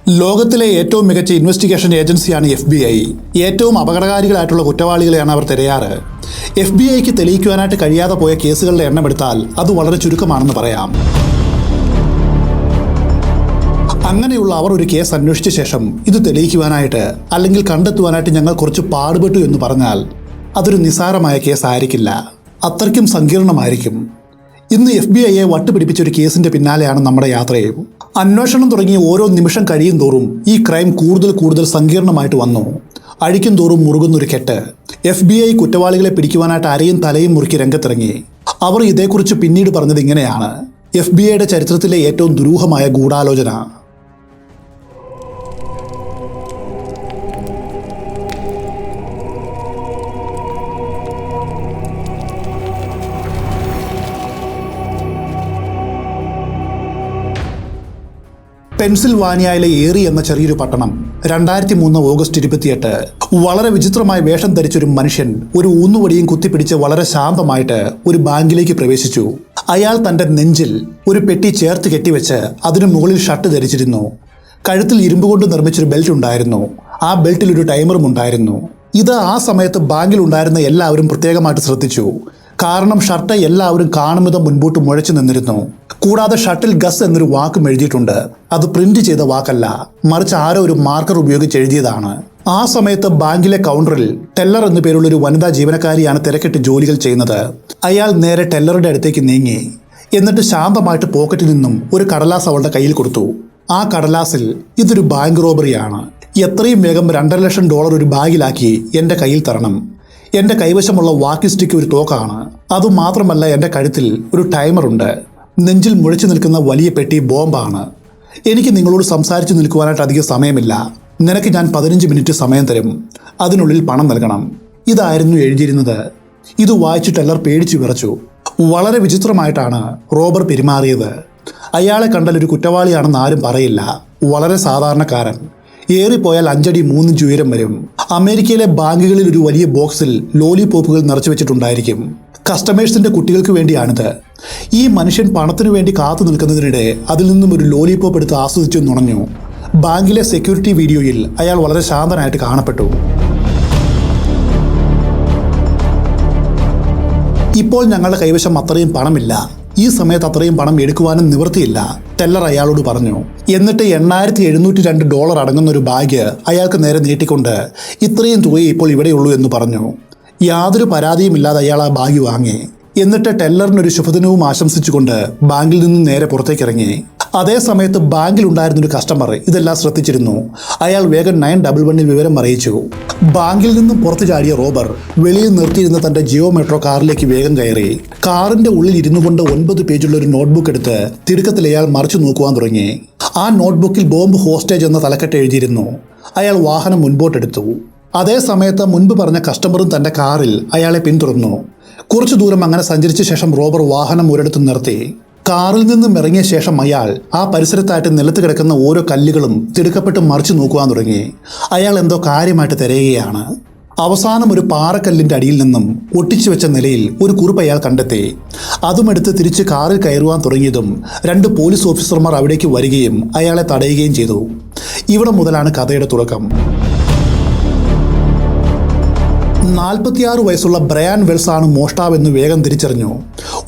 ലോകത്തിലെ ഏറ്റവും മികച്ച ഇൻവെസ്റ്റിഗേഷൻ ഏജൻസിയാണ് FBI. ഏറ്റവും അപകടകാരികളായിട്ടുള്ള കുറ്റവാളികളെയാണ് അവർ തിരയാറ്. FBIക്ക് തെളിയിക്കുവാനായിട്ട് കഴിയാതെ പോയ കേസുകളുടെ എണ്ണമെടുത്താൽ അത് വളരെ ചുരുക്കമാണെന്ന് പറയാം. അങ്ങനെയുള്ള അവർ ഒരു കേസ് അന്വേഷിച്ച ശേഷം ഇത് തെളിയിക്കുവാനായിട്ട് അല്ലെങ്കിൽ കണ്ടെത്തുവാനായിട്ട് ഞങ്ങൾ കുറച്ച് പാടുപെട്ടു എന്ന് പറഞ്ഞാൽ അതൊരു നിസ്സാരമായ കേസ് ആയിരിക്കില്ല, അത്രയ്ക്കും സങ്കീർണമായിരിക്കും. ഇന്ന് FBIയെ വട്ടുപിടിപ്പിച്ച ഒരു കേസിന്റെ പിന്നാലെയാണ് നമ്മുടെ യാത്രയും. അന്വേഷണം തുടങ്ങി ഓരോ നിമിഷം കഴിയും തോറും ഈ ക്രൈം കൂടുതൽ സങ്കീർണമായിട്ട് വന്നു. അഴിക്കും തോറും മുറുകുന്നൊരു കെട്ട്. FBI കുറ്റവാളികളെ പിടിക്കുവാനായിട്ട് അരയും തലയും മുറുക്കി രംഗത്തിറങ്ങി. അവർ ഇതേക്കുറിച്ച് പിന്നീട് പറഞ്ഞത് ഇങ്ങനെയാണ്: FBIയുടെ ചരിത്രത്തിലെ ഏറ്റവും ദുരൂഹമായ ഗൂഢാലോചന. പെൻസിൽവാനിയയിലെ ഏറി എന്ന ചെറിയൊരു പട്ടണം. 2003 ഓഗസ്റ്റ് 28. വളരെ വിചിത്രമായ വേഷം ധരിച്ചൊരു മനുഷ്യൻ ഒരു ഊന്നുവടിയും കുത്തിപ്പിടിച്ച് വളരെ ശാന്തമായിട്ട് ഒരു ബാങ്കിലേക്ക് പ്രവേശിച്ചു. അയാൾ തൻ്റെ നെഞ്ചിൽ ഒരു പെട്ടി ചേർത്ത് കെട്ടിവെച്ച് അതിനു മുകളിൽ ഷർട്ട് ധരിച്ചിരുന്നു. കഴുത്തിൽ ഇരുമ്പ് കൊണ്ട് നിർമ്മിച്ചൊരു ബെൽറ്റ് ഉണ്ടായിരുന്നു. ആ ബെൽറ്റിൽ ഒരു ടൈമറും ഉണ്ടായിരുന്നു. ഇത് ആ സമയത്ത് ബാങ്കിൽ ഉണ്ടായിരുന്ന എല്ലാവരും പ്രത്യേകമായിട്ട് ശ്രദ്ധിച്ചു. കാരണം ഷർട്ട് എല്ലാവരും കാണും വിധം മുൻപോട്ട് മുഴച്ചു നിന്നിരുന്നു. കൂടാതെ ഷർട്ടിൽ ഗസ് എന്നൊരു വാക്കും എഴുതിയിട്ടുണ്ട്. അത് പ്രിന്റ് ചെയ്ത വാക്കല്ല, മറിച്ച് ആരോ ഒരു മാർക്കർ ഉപയോഗിച്ച് എഴുതിയതാണ്. ആ സമയത്ത് ബാങ്കിലെ കൗണ്ടറിൽ ടെല്ലർ എന്നു പേരുള്ള ഒരു വനിതാ ജീവനക്കാരിയാണ് തിരക്കിട്ട് ജോലികൾ ചെയ്യുന്നത്. അയാൾ നേരെ ടെല്ലറുടെ അടുത്തേക്ക് നീങ്ങി. എന്നിട്ട് ശാന്തമായിട്ട് പോക്കറ്റിൽ നിന്നും ഒരു കടലാസ് അവളുടെ കയ്യിൽ കൊടുത്തു. ആ കടലാസിൽ ഇതൊരു ബാങ്ക് റോബറിയാണ്, എത്രയും വേഗം $2.5 ലക്ഷം ഒരു ബാഗിലാക്കി എൻ്റെ കയ്യിൽ തരണം. എൻ്റെ കൈവശമുള്ള വാക്കി സ്റ്റിക്ക് ഒരു തോക്കാണ്. അതുമാത്രമല്ല, എൻ്റെ കഴുത്തിൽ ഒരു ടൈമറുണ്ട്. നെഞ്ചിൽ മുഴച്ചു നിൽക്കുന്ന വലിയ പെട്ടി ബോംബാണ്. എനിക്ക് നിങ്ങളോട് സംസാരിച്ചു നിൽക്കുവാനായിട്ട് അധികം സമയമില്ല. നിനക്ക് ഞാൻ 15 മിനിറ്റ് സമയം തരും. അതിനുള്ളിൽ പണം നൽകണം. ഇതായിരുന്നു എഴുതിയിരുന്നത്. ഇത് വായിച്ചു ടെല്ലർ പേടിച്ചു വിറച്ചു. വളരെ വിചിത്രമായിട്ടാണ് റോബർ പെരുമാറിയത്. അയാളെ കണ്ടാൽ ഒരു കുറ്റവാളിയാണെന്ന് ആരും പറയില്ല. വളരെ സാധാരണക്കാരൻ. ഏറിപ്പോയാൽ 5 അടി 3 ഇഞ്ച് ഉയരം വരും. അമേരിക്കയിലെ ബാങ്കുകളിൽ ഒരു വലിയ ബോക്സിൽ ലോലിപോപ്പുകൾ നിറച്ചു വെച്ചിട്ടുണ്ടായിരിക്കും. കസ്റ്റമേഴ്സിന്റെ കുട്ടികൾക്ക് വേണ്ടിയാണിത്. ഈ മനുഷ്യൻ പണത്തിനു വേണ്ടി കാത്തു നിൽക്കുന്നതിനിടെ അതിൽ നിന്നും ഒരു ലോലിപോപ്പ് എടുത്ത് ആസ്വദിച്ചു നുണഞ്ഞു. ബാങ്കിലെ സെക്യൂരിറ്റി വീഡിയോയിൽ അയാൾ വളരെ ശാന്തനായിട്ട് കാണപ്പെട്ടു. ഇപ്പോൾ ഞങ്ങളുടെ കൈവശം അത്രയും പണമില്ല. ഈ സമയത്ത് അത്രയും പണം എടുക്കുവാനും നിവൃത്തിയില്ല, ടെല്ലർ അയാളോട് പറഞ്ഞു. എന്നിട്ട് $8,702 അടങ്ങുന്ന ഒരു ബാഗ് അയാൾക്ക് നേരെ നീട്ടിക്കൊണ്ട് ഇത്രയും തുകയെ ഇപ്പോൾ ഇവിടെയുള്ളൂ എന്ന് പറഞ്ഞു. യാതൊരു പരാതിയുമില്ലാതെ അയാൾ ആ ബാഗ് വാങ്ങി. എന്നിട്ട് ടെല്ലറിനൊരു ശുഭദിനവും ആശംസിച്ചുകൊണ്ട് ബാങ്കിൽ നിന്നും നേരെ പുറത്തേക്കിറങ്ങി. അതേ സമയത്ത് ബാങ്കിൽ ഉണ്ടായിരുന്നൊരു കസ്റ്റമർ ഇതെല്ലാം ശ്രദ്ധിച്ചിരുന്നു. അയാൾ വേഗം 911 വിവരം അറിയിച്ചു. ബാങ്കിൽ നിന്നും പുറത്തു ചാടിയ റോബർ വെളിയിൽ നിർത്തിയിരുന്ന തൻ്റെ ജിയോ മെട്രോ കാറിലേക്ക് വേഗം കയറി. കാറിന്റെ ഉള്ളിൽ ഇരുന്നു കൊണ്ട് 9 പേജുള്ള ഒരു നോട്ട്ബുക്ക് എടുത്ത് തിടുക്കത്തിൽ അയാൾ മറിച്ചു നോക്കുവാൻ തുടങ്ങി. ആ നോട്ട്ബുക്കിൽ ബോംബ് ഹോസ്റ്റേജ് എന്ന തലക്കെട്ട് എഴുതിയിരുന്നു. അയാൾ വാഹനം മുൻപോട്ടെടുത്തു. അതേ സമയത്ത് മുൻപ് പറഞ്ഞ കസ്റ്റമറും തൻ്റെ കാറിൽ അയാളെ പിന്തുടർന്നു. കുറച്ചു ദൂരം അങ്ങനെ സഞ്ചരിച്ച ശേഷം റോബർ വാഹനം ഒരിടത്ത് നിർത്തി. കാറിൽ നിന്നും ഇറങ്ങിയ ശേഷം അയാൾ ആ പരിസരത്തായിട്ട് നിലത്ത് കിടക്കുന്ന ഓരോ കല്ലുകളും തിടുക്കപ്പെട്ട് മറിച്ചു നോക്കുവാൻ തുടങ്ങി. അയാൾ എന്തോ കാര്യമായിട്ട് തിരയുകയാണ്. അവസാനം ഒരു പാറക്കല്ലിൻ്റെ അടിയിൽ നിന്നും ഒട്ടിച്ചു വെച്ച നിലയിൽ ഒരു കുറിപ്പ് അയാൾ കണ്ടെത്തി. അതുമെടുത്ത് തിരിച്ച് കാറിൽ കയറുവാൻ തുടങ്ങിയതും 2 പോലീസ് ഓഫീസർമാർ അവിടേക്ക് വരികയും അയാളെ തടയുകയും ചെയ്തു. ഇവിടെ മുതലാണ് കഥയുടെ തുടക്കം. 46 വയസ്സുള്ള ബ്രയാൻ വെൽസ് ആണ് മോഷ്ടാവെന്ന് വേഗം തിരിച്ചറിഞ്ഞു.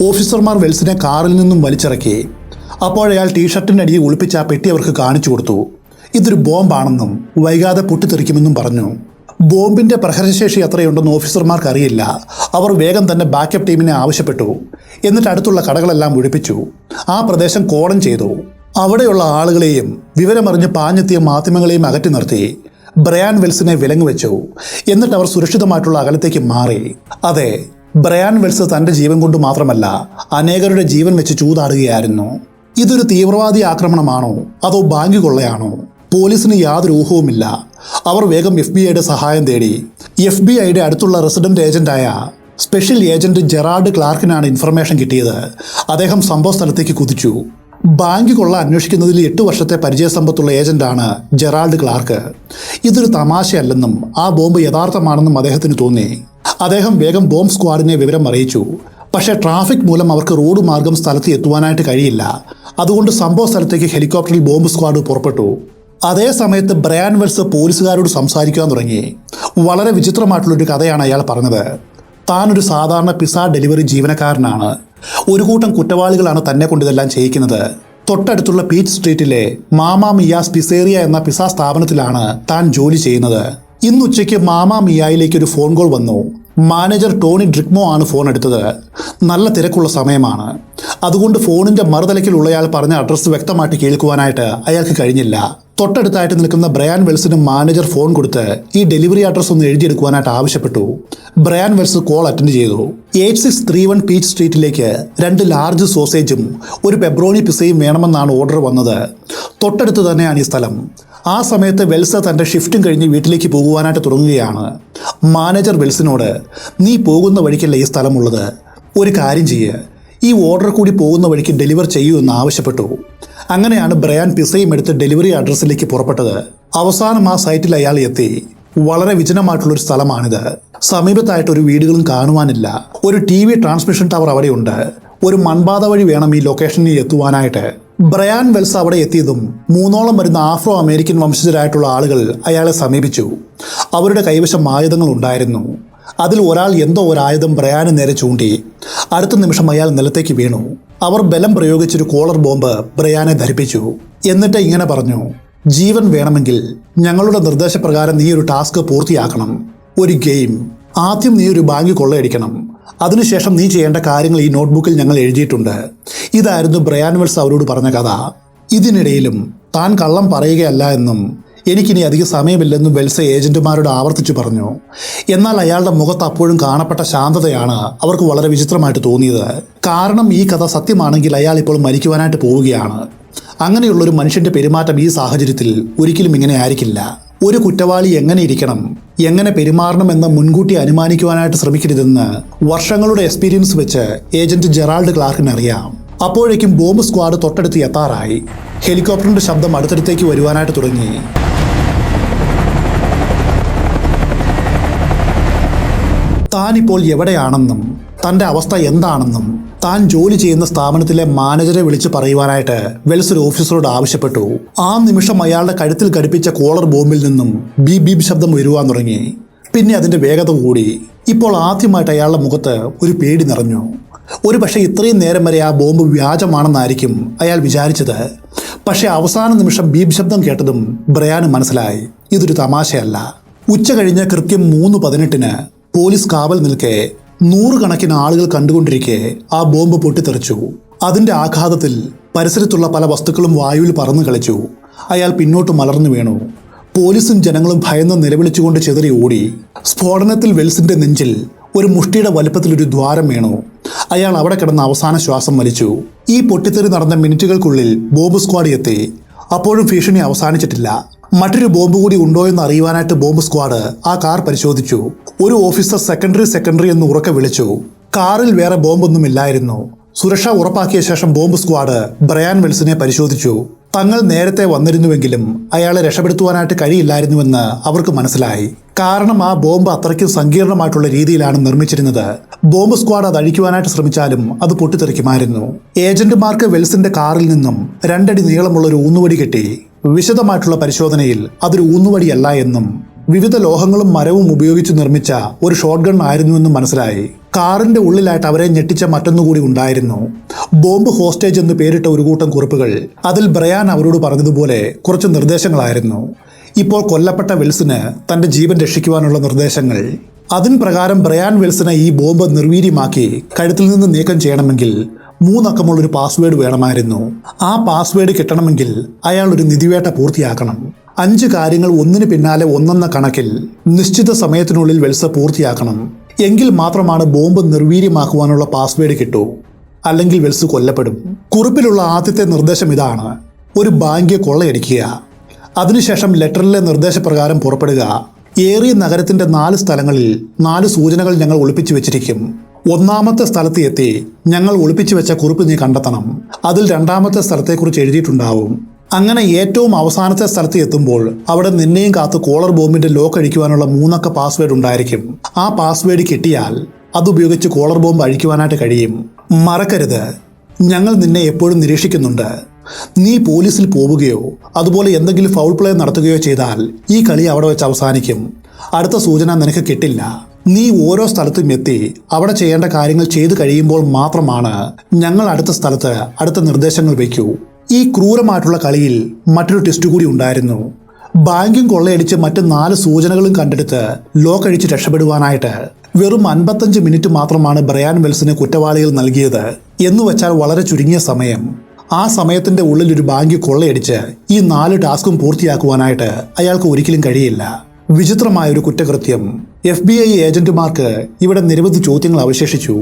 ഓഫീസർമാർ വെൽസിനെ കാറിൽ നിന്നും വലിച്ചിറക്കി. അപ്പോഴയാൾ ടീഷർട്ടിൻ്റെ അടിയിൽ ഒളിപ്പിച്ച ആ പെട്ടി അവർക്ക് കാണിച്ചു കൊടുത്തു. ഇതൊരു ബോംബാണെന്നും വൈകാതെ പൊട്ടിത്തെറിക്കുമെന്നും പറഞ്ഞു. ബോംബിൻ്റെ പ്രഹരശേഷി എത്രയുണ്ടെന്ന് ഓഫീസർമാർക്ക് അറിയില്ല. അവർ വേഗം തന്നെ ബാക്കപ്പ് ടീമിനെ ആവശ്യപ്പെട്ടു. എന്നിട്ട് അടുത്തുള്ള കടകളെല്ലാം ഒഴിപ്പിച്ചു. ആ പ്രദേശം കോഡൻ ചെയ്തു. അവിടെയുള്ള ആളുകളെയും വിവരമറിഞ്ഞ് പാഞ്ഞെത്തിയ മാധ്യമങ്ങളെയും അകറ്റി നിർത്തി. ബ്രയാൻ വെൽസിനെ വിലങ്ങ് വെച്ചു. എന്നിട്ട് അവർ സുരക്ഷിതമായിട്ടുള്ള അകലത്തേക്ക് മാറി. അതെ, ബ്രയാൻ വെൽസ് തൻ്റെ ജീവൻ കൊണ്ട് മാത്രമല്ല അനേകരുടെ ജീവൻ വെച്ച് ചൂതാടുകയായിരുന്നു. ഇതൊരു തീവ്രവാദി ആക്രമണമാണോ അതോ ബാങ്ക് കൊള്ളയാണോ? പോലീസിന് യാതൊരു ഊഹവുമില്ല. അവർ വേഗം FBIയുടെ സഹായം തേടി. FBIയുടെ അടുത്തുള്ള റെസിഡന്റ് ഏജന്റായ സ്പെഷ്യൽ ഏജന്റ് ജെറാൾഡ് ക്ലാർക്കിനാണ് ഇൻഫർമേഷൻ കിട്ടിയത്. അദ്ദേഹം സംഭവ സ്ഥലത്തേക്ക് കുതിച്ചു. ബാങ്ക് കൊള്ള അന്വേഷിക്കുന്നതിൽ 8 വർഷത്തെ പരിചയസമ്പത്തുള്ള ഏജന്റാണ് ജെറാൾഡ് ക്ലാർക്ക്. ഇതൊരു തമാശയല്ലെന്നും ആ ബോംബ് യഥാർത്ഥമാണെന്നും അദ്ദേഹത്തിന് തോന്നി. അദ്ദേഹം വേഗം ബോംബ് സ്ക്വാഡിനെ വിവരം അറിയിച്ചു. പക്ഷേ ട്രാഫിക് മൂലം അവർക്ക് റോഡ് മാർഗം സ്ഥലത്ത് എത്തുവാനായിട്ട് കഴിയില്ല. അതുകൊണ്ട് സംഭവ സ്ഥലത്തേക്ക് ഹെലികോപ്റ്ററിൽ ബോംബ് സ്ക്വാഡ് പുറപ്പെട്ടു. അതേ സമയത്ത് ബ്രയാൻ വെൽസ് പോലീസുകാരോട് സംസാരിക്കാൻ തുടങ്ങി. വളരെ വിചിത്രമായിട്ടുള്ളൊരു കഥയാണ് അയാൾ പറഞ്ഞത്. താനൊരു സാധാരണ പിസ്സ ഡെലിവറി ജീവനക്കാരനാണ്. ഒരു കൂട്ടം കുറ്റവാളികളാണ് തന്നെ കൊണ്ട് ഇതെല്ലാം ചെയ്യിക്കുന്നത്. തൊട്ടടുത്തുള്ള പീച്ച് സ്ട്രീറ്റിലെ മാമാ മിയാസ് പിസേറിയ എന്ന പിസ്സ സ്ഥാപനത്തിലാണ് താൻ ജോലി ചെയ്യുന്നത്. ഇന്നുച്ചയ്ക്ക് മാമാ മിയായിലേക്ക് ഒരു ഫോൺ കോൾ വന്നു. മാനേജർ ടോണി ഡ്രിക്മോ ആണ് ഫോൺ എടുത്തത്. നല്ല തിരക്കുള്ള സമയമാണ്. അതുകൊണ്ട് ഫോണിൻ്റെ മറുതലയ്ക്കിലുള്ളയാൾ പറഞ്ഞ അഡ്രസ്സ് വ്യക്തമായിട്ട് കേൾക്കുവാനായിട്ട് അയാൾക്ക് കഴിഞ്ഞില്ല. തൊട്ടടുത്തായിട്ട് നിൽക്കുന്ന ബ്രയാൻ വെൽസിന് മാനേജർ ഫോൺ കൊടുത്ത് ഈ ഡെലിവറി അഡ്രസ്സ് ഒന്ന് എഴുതിയെടുക്കുവാനായിട്ട് ആവശ്യപ്പെട്ടു. ബ്രയാൻ വെൽസ് കോൾ അറ്റൻഡ് ചെയ്തു. 8631 പീച്ച് സ്ട്രീറ്റിലേക്ക് 2 ലാർജ് സോസേജും ഒരു പെബ്രോണി പിസയും വേണമെന്നാണ് ഓർഡർ വന്നത്. തൊട്ടടുത്ത് തന്നെയാണ് ഈ സ്ഥലം. ആ സമയത്ത് വെൽസ് തൻ്റെ ഷിഫ്റ്റും കഴിഞ്ഞ് വീട്ടിലേക്ക് പോകുവാനായിട്ട് തുടങ്ങുകയാണ്. മാനേജർ വെൽസിനോട്, നീ പോകുന്ന വഴിക്കല്ല ഈ സ്ഥലമുള്ളത്, ഒരു കാര്യം ചെയ്യുക, ഈ ഓർഡർ കൂടി പോകുന്ന വഴിക്ക് ഡെലിവർ ചെയ്യൂ എന്ന് ആവശ്യപ്പെട്ടു. അങ്ങനെയാണ് ബ്രയാൻ പിസയും എടുത്ത് ഡെലിവറി അഡ്രസ്സിലേക്ക് പുറപ്പെട്ടത്. അവസാനം ആ സൈറ്റിൽ അയാൾ എത്തി. വളരെ വിജനമായിട്ടുള്ളൊരു സ്ഥലമാണിത്. സമീപത്തായിട്ട് ഒരു വീടുകളും കാണുവാനില്ല. ഒരു TV ട്രാൻസ്മിഷൻ ടവർ അവിടെയുണ്ട്. ഒരു മൺപാത വഴി വേണം ഈ ലൊക്കേഷനിൽ എത്തുവാനായിട്ട്. ബ്രയാൻ വെൽസ് അവിടെ എത്തിയതും 3ഓളം വരുന്ന ആഫ്രോ അമേരിക്കൻ വംശജരായിട്ടുള്ള ആളുകൾ അയാളെ സമീപിച്ചു. അവരുടെ കൈവശം ആയുധങ്ങൾ ഉണ്ടായിരുന്നു. അതിൽ ഒരാൾ എന്തോ ഒരായുധം ബ്രയാന് നേരെ ചൂണ്ടി. അടുത്ത നിമിഷം അയാൾ നിലത്തേക്ക് വീണു. അവർ ബലം പ്രയോഗിച്ചൊരു കോളർ ബോംബ് ബ്രയാനെ ധരിപ്പിച്ചു. എന്നിട്ട് ഇങ്ങനെ പറഞ്ഞു, ജീവൻ വേണമെങ്കിൽ ഞങ്ങളുടെ നിർദ്ദേശപ്രകാരം നീ ഒരു ടാസ്ക് പൂർത്തിയാക്കണം. ഒരു ഗെയിം. ആദ്യം നീ ഒരു ബാങ്ക് കൊള്ളയടിക്കണം. അതിനുശേഷം നീ ചെയ്യേണ്ട കാര്യങ്ങൾ ഈ നോട്ട്ബുക്കിൽ ഞങ്ങൾ എഴുതിയിട്ടുണ്ട്. ഇതായിരുന്നു ബ്രയാൻ വെൽസ് അവരോട് പറഞ്ഞ കഥ. ഇതിനിടയിലും താൻ കള്ളം പറയുകയല്ല എന്നും എനിക്കിനി അധിക സമയമില്ലെന്നും വെൽസ് ഏജന്റുമാരോട് ആവർത്തിച്ചു പറഞ്ഞു. എന്നാൽ അയാളുടെ മുഖത്ത് അപ്പോഴും കാണപ്പെട്ട ശാന്തതയാണ് അവർക്ക് വളരെ വിചിത്രമായിട്ട് തോന്നിയത്. കാരണം ഈ കഥ സത്യമാണെങ്കിൽ അയാൾ ഇപ്പോൾ മരിക്കുവാനായിട്ട് പോവുകയാണ്. അങ്ങനെയുള്ളൊരു മനുഷ്യന്റെ പെരുമാറ്റം ഈ സാഹചര്യത്തിൽ ഒരിക്കലും ഇങ്ങനെ ആയിരിക്കില്ല. ഒരു കുറ്റവാളി എങ്ങനെ ഇരിക്കണം, എങ്ങനെ പെരുമാറണമെന്ന് മുൻകൂട്ടി അനുമാനിക്കുവാനായിട്ട് ശ്രമിക്കരുതെന്ന് വർഷങ്ങളുടെ എക്സ്പീരിയൻസ് വെച്ച് ഏജന്റ് ജെറാൾഡ് ക്ലാർക്കിന് അറിയാം. അപ്പോഴേക്കും ബോംബ് സ്ക്വാഡ് തൊട്ടടുത്ത് എത്താറായി. ഹെലികോപ്റ്ററിന്റെ ശബ്ദം അടുത്തടുത്തേക്ക് വരുവാനായിട്ട് തുടങ്ങി. താനിപ്പോൾ എവിടെയാണെന്നും തൻ്റെ അവസ്ഥ എന്താണെന്നും താൻ ജോലി ചെയ്യുന്ന സ്ഥാപനത്തിലെ മാനേജറെ വിളിച്ച് പറയുവാനായിട്ട് വെൽസ് ഒരു ഓഫീസറോട് ആവശ്യപ്പെട്ടു. ആ നിമിഷം അയാളുടെ കഴുത്തിൽ ഘടിപ്പിച്ച കോളർ ബോംബിൽ നിന്നും ബീപ് ബീപ് ശബ്ദം വരുവാൻ തുടങ്ങി. പിന്നെ അതിൻ്റെ വേഗത കൂടി. ഇപ്പോൾ ആദ്യമായിട്ട് അയാളുടെ മുഖത്ത് ഒരു പേടി നിറഞ്ഞു. ഒരു പക്ഷേ ഇത്രയും നേരം വരെ ആ ബോംബ് വ്യാജമാണെന്നായിരിക്കും അയാൾ വിചാരിച്ചത്. പക്ഷേ അവസാന നിമിഷം ബീപ് ശബ്ദം കേട്ടതും ബ്രയാന് മനസ്സിലായി, ഇതൊരു തമാശയല്ല. ഉച്ച കഴിഞ്ഞ് കൃത്യം 3:18 പോലീസ് കാവൽ നിൽക്കെ 100 കണക്കിന് ആളുകൾ കണ്ടുകൊണ്ടിരിക്കെ ആ ബോംബ് പൊട്ടിത്തെറിച്ചു. അതിൻ്റെ ആഘാതത്തിൽ പരിസരത്തുള്ള പല വസ്തുക്കളും വായുവിൽ പറന്നു കളിച്ചു. അയാൾ പിന്നോട്ട് മലർന്നു വീണു. പോലീസും ജനങ്ങളും ഭയന്ന് നിലവിളിച്ചുകൊണ്ട് ചിതറി ഓടി. സ്ഫോടനത്തിൽ വെൽസിന്റെ നെഞ്ചിൽ ഒരു മുഷ്ടിയുടെ വലുപ്പത്തിലൊരു ദ്വാരം വീണു. അയാൾ അവിടെ കിടന്ന് അവസാന ശ്വാസം വലിച്ചു. ഈ പൊട്ടിത്തെറി നടന്ന മിനിറ്റുകൾക്കുള്ളിൽ ബോംബ് സ്ക്വാഡ് എത്തി. അപ്പോഴും ഭീഷണി അവസാനിച്ചിട്ടില്ല. മറ്റൊരു ബോംബ് കൂടി ഉണ്ടോ എന്ന് അറിയുവാനായിട്ട് ബോംബ് സ്ക്വാഡ് ആ കാർ പരിശോധിച്ചു. ഒരു ഓഫീസർ സെക്കൻഡറി എന്ന് ഉറക്കെ വിളിച്ചു. കാറിൽ വേറെ ബോംബൊന്നുമില്ലായിരുന്നു. സുരക്ഷ ഉറപ്പാക്കിയ ശേഷം ബോംബ് സ്ക്വാഡ് ബ്രയാൻ വെൽസിനെ പരിശോധിച്ചു. തങ്ങൾ നേരത്തെ വന്നിരുന്നുവെങ്കിലും അയാളെ രക്ഷപ്പെടുത്തുവാനായിട്ട് കഴിയില്ലായിരുന്നുവെന്ന് അവർക്ക് മനസ്സിലായി. കാരണം ആ ബോംബ് അത്രയ്ക്കും സങ്കീർണമായിട്ടുള്ള രീതിയിലാണ് നിർമ്മിച്ചിരുന്നത്. ബോംബ് സ്ക്വാഡ് അത് അഴിക്കുവാനായിട്ട് ശ്രമിച്ചാലും അത് പൊട്ടിത്തെറിക്കുമായിരുന്നു. ഏജന്റുമാർക്ക് വെൽസിന്റെ കാറിൽ നിന്നും 2 അടി നീളമുള്ള ഒരു ഊന്നുവടി കിട്ടി. വിശദമായിട്ടുള്ള പരിശോധനയിൽ അതൊരു ഊന്നുവടിയല്ല എന്നും വിവിധ ലോഹങ്ങളും മരവും ഉപയോഗിച്ച് നിർമ്മിച്ച ഒരു ഷോട്ട് ഗൺ ആയിരുന്നുവെന്നും മനസ്സിലായി. കാറിന്റെ ഉള്ളിലായിട്ട് അവരെ ഞെട്ടിച്ച മറ്റൊന്നുകൂടി ഉണ്ടായിരുന്നു. ബോംബ് ഹോസ്റ്റേജ് എന്ന് പേരിട്ട ഒരു കൂട്ടം കുറിപ്പുകൾ. അതിൽ ബ്രയാൻ അവരോട് പറഞ്ഞതുപോലെ കുറച്ച് നിർദ്ദേശങ്ങളായിരുന്നു. ഇപ്പോൾ കൊല്ലപ്പെട്ട വെൽസിന് തന്റെ ജീവൻ രക്ഷിക്കുവാനുള്ള നിർദ്ദേശങ്ങൾ. അതിന് പ്രകാരം ബ്രയാൻ വെൽസിനെ ഈ ബോംബ് നിർവീര്യമാക്കി കഴുത്തിൽ നിന്ന് നീക്കം ചെയ്യണമെങ്കിൽ 3 അക്കമുള്ളൊരു പാസ്വേഡ് വേണമായിരുന്നു. ആ പാസ്വേഡ് കിട്ടണമെങ്കിൽ അയാൾ ഒരു നിധിവേട്ട പൂർത്തിയാക്കണം. 5 കാര്യങ്ങൾ ഒന്നിന് പിന്നാലെ ഒന്നെന്ന കണക്കിൽ നിശ്ചിത സമയത്തിനുള്ളിൽ വെൽസ് പൂർത്തിയാക്കണം. എങ്കിൽ മാത്രമാണ് ബോംബ് നിർവീര്യമാക്കുവാനുള്ള പാസ്വേഡ് കിട്ടൂ. അല്ലെങ്കിൽ വെൽസ് കൊല്ലപ്പെടും. കുറിപ്പിലുള്ള ആദ്യത്തെ നിർദ്ദേശം ഇതാണ്: ഒരു ബാങ്ക് കൊള്ളയടിക്കുക. അതിനുശേഷം ലെറ്ററിലെ നിർദ്ദേശപ്രകാരം പുറപ്പെടുക. ഏറിയ നഗരത്തിന്റെ 4 സ്ഥലങ്ങളിൽ 4 സൂചനകൾ ഞങ്ങൾ ഒളിപ്പിച്ചു വെച്ചിരിക്കും. 1ാമത്തെ സ്ഥലത്ത് എത്തി ഞങ്ങൾ ഒളിപ്പിച്ചു വെച്ച കുറിപ്പ് നീ കണ്ടെത്തണം. അതിൽ 2ാമത്തെ സ്ഥലത്തെക്കുറിച്ച് എഴുതിയിട്ടുണ്ടാവും. അങ്ങനെ ഏറ്റവും അവസാനത്തെ സ്ഥലത്ത് എത്തുമ്പോൾ അവിടെ നിന്നെയും കാത്ത് കോളർ ബോംബിന്റെ ലോക്ക് അഴിക്കുവാനുള്ള 3 അക്ക പാസ്വേഡ് ഉണ്ടായിരിക്കും. ആ പാസ്വേഡ് കിട്ടിയാൽ അതുപയോഗിച്ച് കോളർ ബോംബ് അഴിക്കുവാനായിട്ട് കഴിയും. മറക്കരുത്, ഞങ്ങൾ നിന്നെ എപ്പോഴും നിരീക്ഷിക്കുന്നുണ്ട്. നീ പോലീസിൽ പോവുകയോ അതുപോലെ എന്തെങ്കിലും ഫൗൾ പ്ലേ നടത്തുകയോ ചെയ്താൽ ഈ കളി അവിടെ വെച്ച് അവസാനിക്കും. അടുത്ത സൂചന നിനക്ക് കിട്ടില്ല. നീ ഓരോ സ്ഥലത്തും എത്തി അവിടെ ചെയ്യേണ്ട കാര്യങ്ങൾ ചെയ്തു കഴിയുമ്പോൾ മാത്രമാണ് ഞങ്ങൾ അടുത്ത സ്ഥലത്ത് അടുത്ത നിർദ്ദേശങ്ങൾ വയ്ക്കൂ. ഈ ക്രൂരമായിട്ടുള്ള കളിയിൽ മറ്റൊരു ടെസ്റ്റ് കൂടി ഉണ്ടായിരുന്നു. ബാങ്കും കൊള്ളയടിച്ച് മറ്റ് 4 സൂചനകളും കണ്ടെടുത്ത് ലോക്ക് അഴിച്ച് രക്ഷപ്പെടുവാനായിട്ട് വെറും 55 മിനിറ്റ് മാത്രമാണ് ബ്രയാൻ വെൽസിന് കുറ്റവാളികൾ നൽകിയത്. എന്നുവെച്ചാൽ വളരെ ചുരുങ്ങിയ സമയം. ആ സമയത്തിന്റെ ഉള്ളിൽ ഒരു ബാങ്ക് കൊള്ളയടിച്ച് ഈ 4 ടാസ്കും പൂർത്തിയാക്കുവാനായിട്ട് അയാൾക്ക് ഒരിക്കലും കഴിയില്ല. വിചിത്രമായൊരു കുറ്റകൃത്യം. FBI ഏജന്റുമാർക്ക് ഇവിടെ നിരവധി ചോദ്യങ്ങൾ അവശേഷിച്ചു.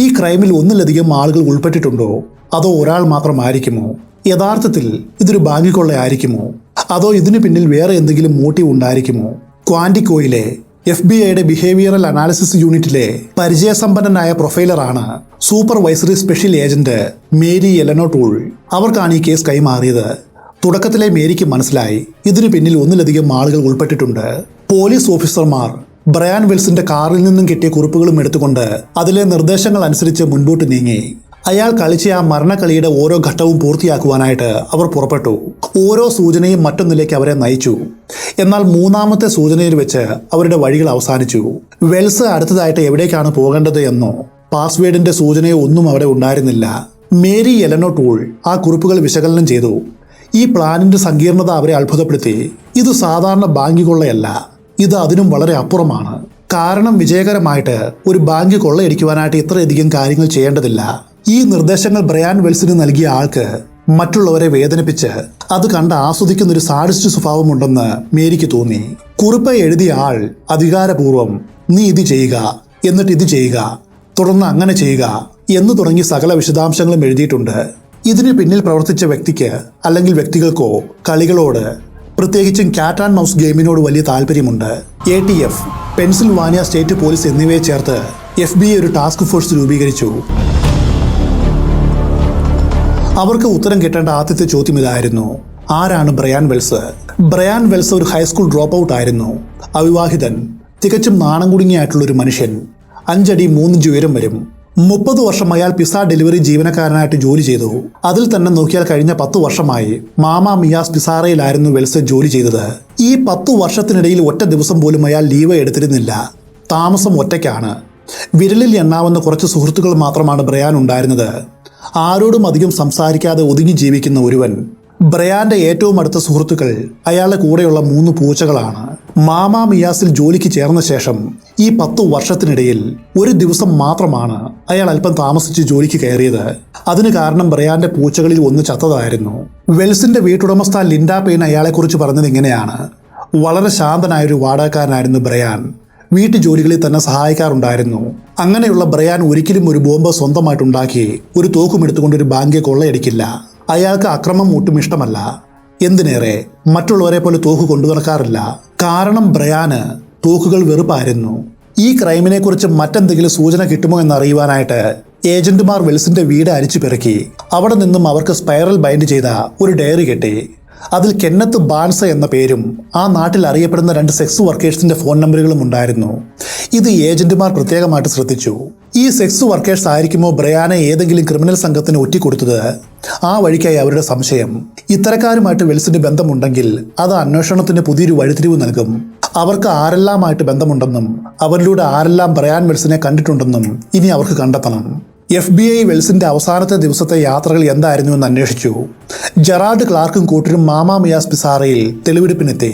ഈ ക്രൈമിൽ ഒന്നിലധികം ആളുകൾ ഉൾപ്പെട്ടിട്ടുണ്ടോ? അതോ ഒരാൾ മാത്രമായിരിക്കുമോ? യഥാർത്ഥത്തിൽ ഇതൊരു ബാങ്ക് കൊള്ളയായിരിക്കുമോ? അതോ ഇതിനു പിന്നിൽ വേറെ എന്തെങ്കിലും മോട്ടീവ് ഉണ്ടായിരിക്കുമോ? ക്വാൻറ്റിക്കോയിലെ FBI ബിഹേവിയറൽ അനാലിസിസ് യൂണിറ്റിലെ പരിചയസമ്പന്നനായ പ്രൊഫൈലറാണ് supervisory special agent Mary എലനോ tool. അവർക്കാണ് ഈ കേസ് കൈമാറിയത്. തുടക്കത്തിലെ മേരിക്ക് മനസ്സിലായി ഇതിനു പിന്നിൽ ഒന്നിലധികം ആളുകൾ ഉൾപ്പെട്ടിട്ടുണ്ട്. പോലീസ് ഓഫീസർമാർ ബ്രയാൻ വെൽസിന്റെ കാറിൽ നിന്നും കിട്ടിയ കുറിപ്പുകളും എടുത്തുകൊണ്ട് അതിലെ നിർദ്ദേശങ്ങൾ അനുസരിച്ച് മുൻപോട്ട് നീങ്ങി. അയാൾ കളിച്ച ആ മരണക്കളിയുടെ ഓരോ ഘട്ടവും പൂർത്തിയാക്കുവാനായിട്ട് അവർ പുറപ്പെട്ടു. ഓരോ സൂചനയും മറ്റൊന്നിലേക്ക് അവരെ നയിച്ചു. എന്നാൽ 3ാമത്തെ സൂചനയിൽ വെച്ച് അവരുടെ വഴികൾ അവസാനിച്ചു. വെൽസ് അടുത്തതായിട്ട് എവിടേക്കാണ് പോകേണ്ടത് എന്നോ പാസ്വേഡിന്റെ സൂചനയോ ഒന്നും അവിടെ ഉണ്ടായിരുന്നില്ല. മേരി എലനോ ടൂൾ ആ കുറിപ്പുകൾ വിശകലനം ചെയ്തു. ഈ പ്ലാനിന്റെ സങ്കീർണത അവരെ അത്ഭുതപ്പെടുത്തി. ഇത് സാധാരണ ബാങ്ക് കൊള്ളയല്ല, ഇത് അതിനും വളരെ അപ്പുറമാണ്. കാരണം വിജയകരമായിട്ട് ഒരു ബാങ്ക് കൊള്ളയടിക്കുവാനായിട്ട് ഇത്രയധികം കാര്യങ്ങൾ ചെയ്യേണ്ടതില്ല. ഈ നിർദ്ദേശങ്ങൾ ബ്രയാൻ വെൽസിന് നൽകിയ ആൾക്ക് മറ്റുള്ളവരെ വേദനിപ്പിച്ച് അത് കണ്ട് ആസ്വദിക്കുന്ന ഒരു സാഡിസ്റ്റ് സ്വഭാവമുണ്ടെന്ന് മേരിക്ക് തോന്നി. കുറിപ്പ് എഴുതിയ ആൾ അധികാരപൂർവ്വം നീ ഇത് ചെയ്യുക, എന്നിട്ട് ഇത് ചെയ്യുക, തുടർന്ന് അങ്ങനെ ചെയ്യുക എന്ന് തുടങ്ങി സകല വിശദാംശങ്ങളും എഴുതിയിട്ടുണ്ട്. ഇതിന് പിന്നിൽ പ്രവർത്തിച്ച വ്യക്തിക്ക് അല്ലെങ്കിൽ വ്യക്തികൾക്കോ കളികളോട്, പ്രത്യേകിച്ചും ക്യാറ്റ് ആൻഡ് മൗസ് ഗെയിമിനോട് വലിയ താല്പര്യമുണ്ട്. ATF, പെൻസിൽവാനിയ സ്റ്റേറ്റ് പോലീസ് എന്നിവയെ ചേർത്ത് FBI ഒരു ടാസ്ക് ഫോഴ്സ് രൂപീകരിച്ചു. അവർക്ക് ഉത്തരം കിട്ടേണ്ട ആദ്യത്തെ ചോദ്യം ഇതായിരുന്നു: ആരാണ് ബ്രയാൻ വെൽസ്? ബ്രയാൻ വെൽസ് ഒരു ഹൈസ്കൂൾ ഡ്രോപ്പ് ഔട്ട് ആയിരുന്നു. അവിവാഹിതൻ, തികച്ചും നാണം കുടുങ്ങിയായിട്ടുള്ള ഒരു മനുഷ്യൻ. 5 അടി 3 ഇഞ്ച് ഉയരം വരും. 30 വർഷം അയാൾ പിസ്സ ഡെലിവറി ജീവനക്കാരനായിട്ട് ജോലി ചെയ്തു. അതിൽ തന്നെ നോക്കിയാൽ കഴിഞ്ഞ 10 വർഷമായി മാമാ മിയാസ് പിസാറയിലായിരുന്നു വെൽസ് ജോലി ചെയ്തത്. ഈ 10 വർഷത്തിനിടയിൽ ഒറ്റ ദിവസം പോലും അയാൾ ലീവ് എടുത്തിരുന്നില്ല. താമസം ഒറ്റയ്ക്കാണ്. വിരലിൽ എണ്ണാവുന്ന കുറച്ച് സുഹൃത്തുക്കൾ മാത്രമാണ് ബ്രയാൻ ഉണ്ടായിരുന്നത്. ആരോടും അധികം സംസാരിക്കാതെ ഒതുങ്ങി ജീവിക്കുന്ന ഒരുവൻ. ബ്രയാന്റെ ഏറ്റവും അടുത്ത സുഹൃത്തുക്കൾ അയാളുടെ കൂടെയുള്ള 3 പൂച്ചകളാണ്. മാമാ മിയാസിൽ ജോലിക്ക് ചേർന്ന ശേഷം ഈ 10 വർഷത്തിനിടയിൽ ഒരു ദിവസം മാത്രമാണ് അയാൾ അല്പം താമസിച്ച് ജോലിക്ക് കയറിയത്. അതിന് കാരണം ബ്രയാന്റെ പൂച്ചകളിൽ ഒന്ന് ചത്തതായിരുന്നു. വെൽസിന്റെ വീട്ടുടമസ്ഥ ലിൻഡ പെയിൻ അയാളെക്കുറിച്ച് പറഞ്ഞത് ഇങ്ങനെയാണ്: വളരെ ശാന്തനായൊരു വാടകക്കാരനായിരുന്നു ബ്രയാൻ. വീട്ടു ജോലികളിൽ തന്നെ സഹായിക്കാറുണ്ടായിരുന്നു. അങ്ങനെയുള്ള ബ്രയാൻ ഒരിക്കലും ഒരു ബോംബ് സ്വന്തമായിട്ടുണ്ടാക്കി ഒരു തോക്കും എടുത്തുകൊണ്ട് ഒരു ബാങ്ക് കൊള്ളയടിക്കില്ല. അയാൾക്ക് അക്രമം ഒട്ടും ഇഷ്ടമല്ല. എന്തിനേറെ മറ്റുള്ളവരെ പോലെ തോക്ക് കൊണ്ടു നടക്കാറില്ല. കാരണം ബ്രയാന് തോക്കുകൾ വെറുപ്പായിരുന്നു. ഈ ക്രൈമിനെ കുറിച്ച് മറ്റെന്തെങ്കിലും സൂചന കിട്ടുമോ എന്നറിയുവാനായിട്ട് ഏജന്റുമാർ വെൽസിന്റെ വീട് അരിച്ചു പെറുക്കി. അവിടെ നിന്നും അവർക്ക് സ്പൈറൽ ബൈൻഡ് ചെയ്ത ഒരു ഡയറി കിട്ടി. അതിൽ കെന്നത്ത് ബാൻസ എന്ന പേരും ആ നാട്ടിൽ അറിയപ്പെടുന്ന 2 സെക്സ് വർക്കേഴ്സിന്റെ ഫോൺ നമ്പറുകളും ഉണ്ടായിരുന്നു. ഇത് ഏജന്റുമാർ പ്രത്യേകമായിട്ട് ശ്രദ്ധിച്ചു. ഈ സെക്സ് വർക്കേഴ്സ് ആയിരിക്കുമോ ബ്രയാനെ ഏതെങ്കിലും ക്രിമിനൽ സംഘത്തിന് ഒറ്റിക്കൊടുത്തത്? ആ വഴിക്കായി അവരുടെ സംശയം. ഇത്തരക്കാരുമായിട്ട് വെൽസിന് ബന്ധമുണ്ടെങ്കിൽ അത് അന്വേഷണത്തിന് പുതിയൊരു വഴിത്തിരിവ് നൽകും. അവർക്ക് ആരെല്ലാമായിട്ട് ബന്ധമുണ്ടെന്നും അവരിലൂടെ ആരെല്ലാം ബ്രയാൻ വെൽസിനെ കണ്ടിട്ടുണ്ടെന്നും ഇനി അവർക്ക് കണ്ടെത്തണം. FBI വെൽസിന്റെ അവസാനത്തെ ദിവസത്തെ യാത്രകൾ എന്തായിരുന്നു എന്ന് അന്വേഷിച്ചു. ജെറാർഡ് ക്ലാർക്കും കൂട്ടരും മാമാ മിയാസ് പിസാറയിൽ തെളിവെടുപ്പിനെത്തി.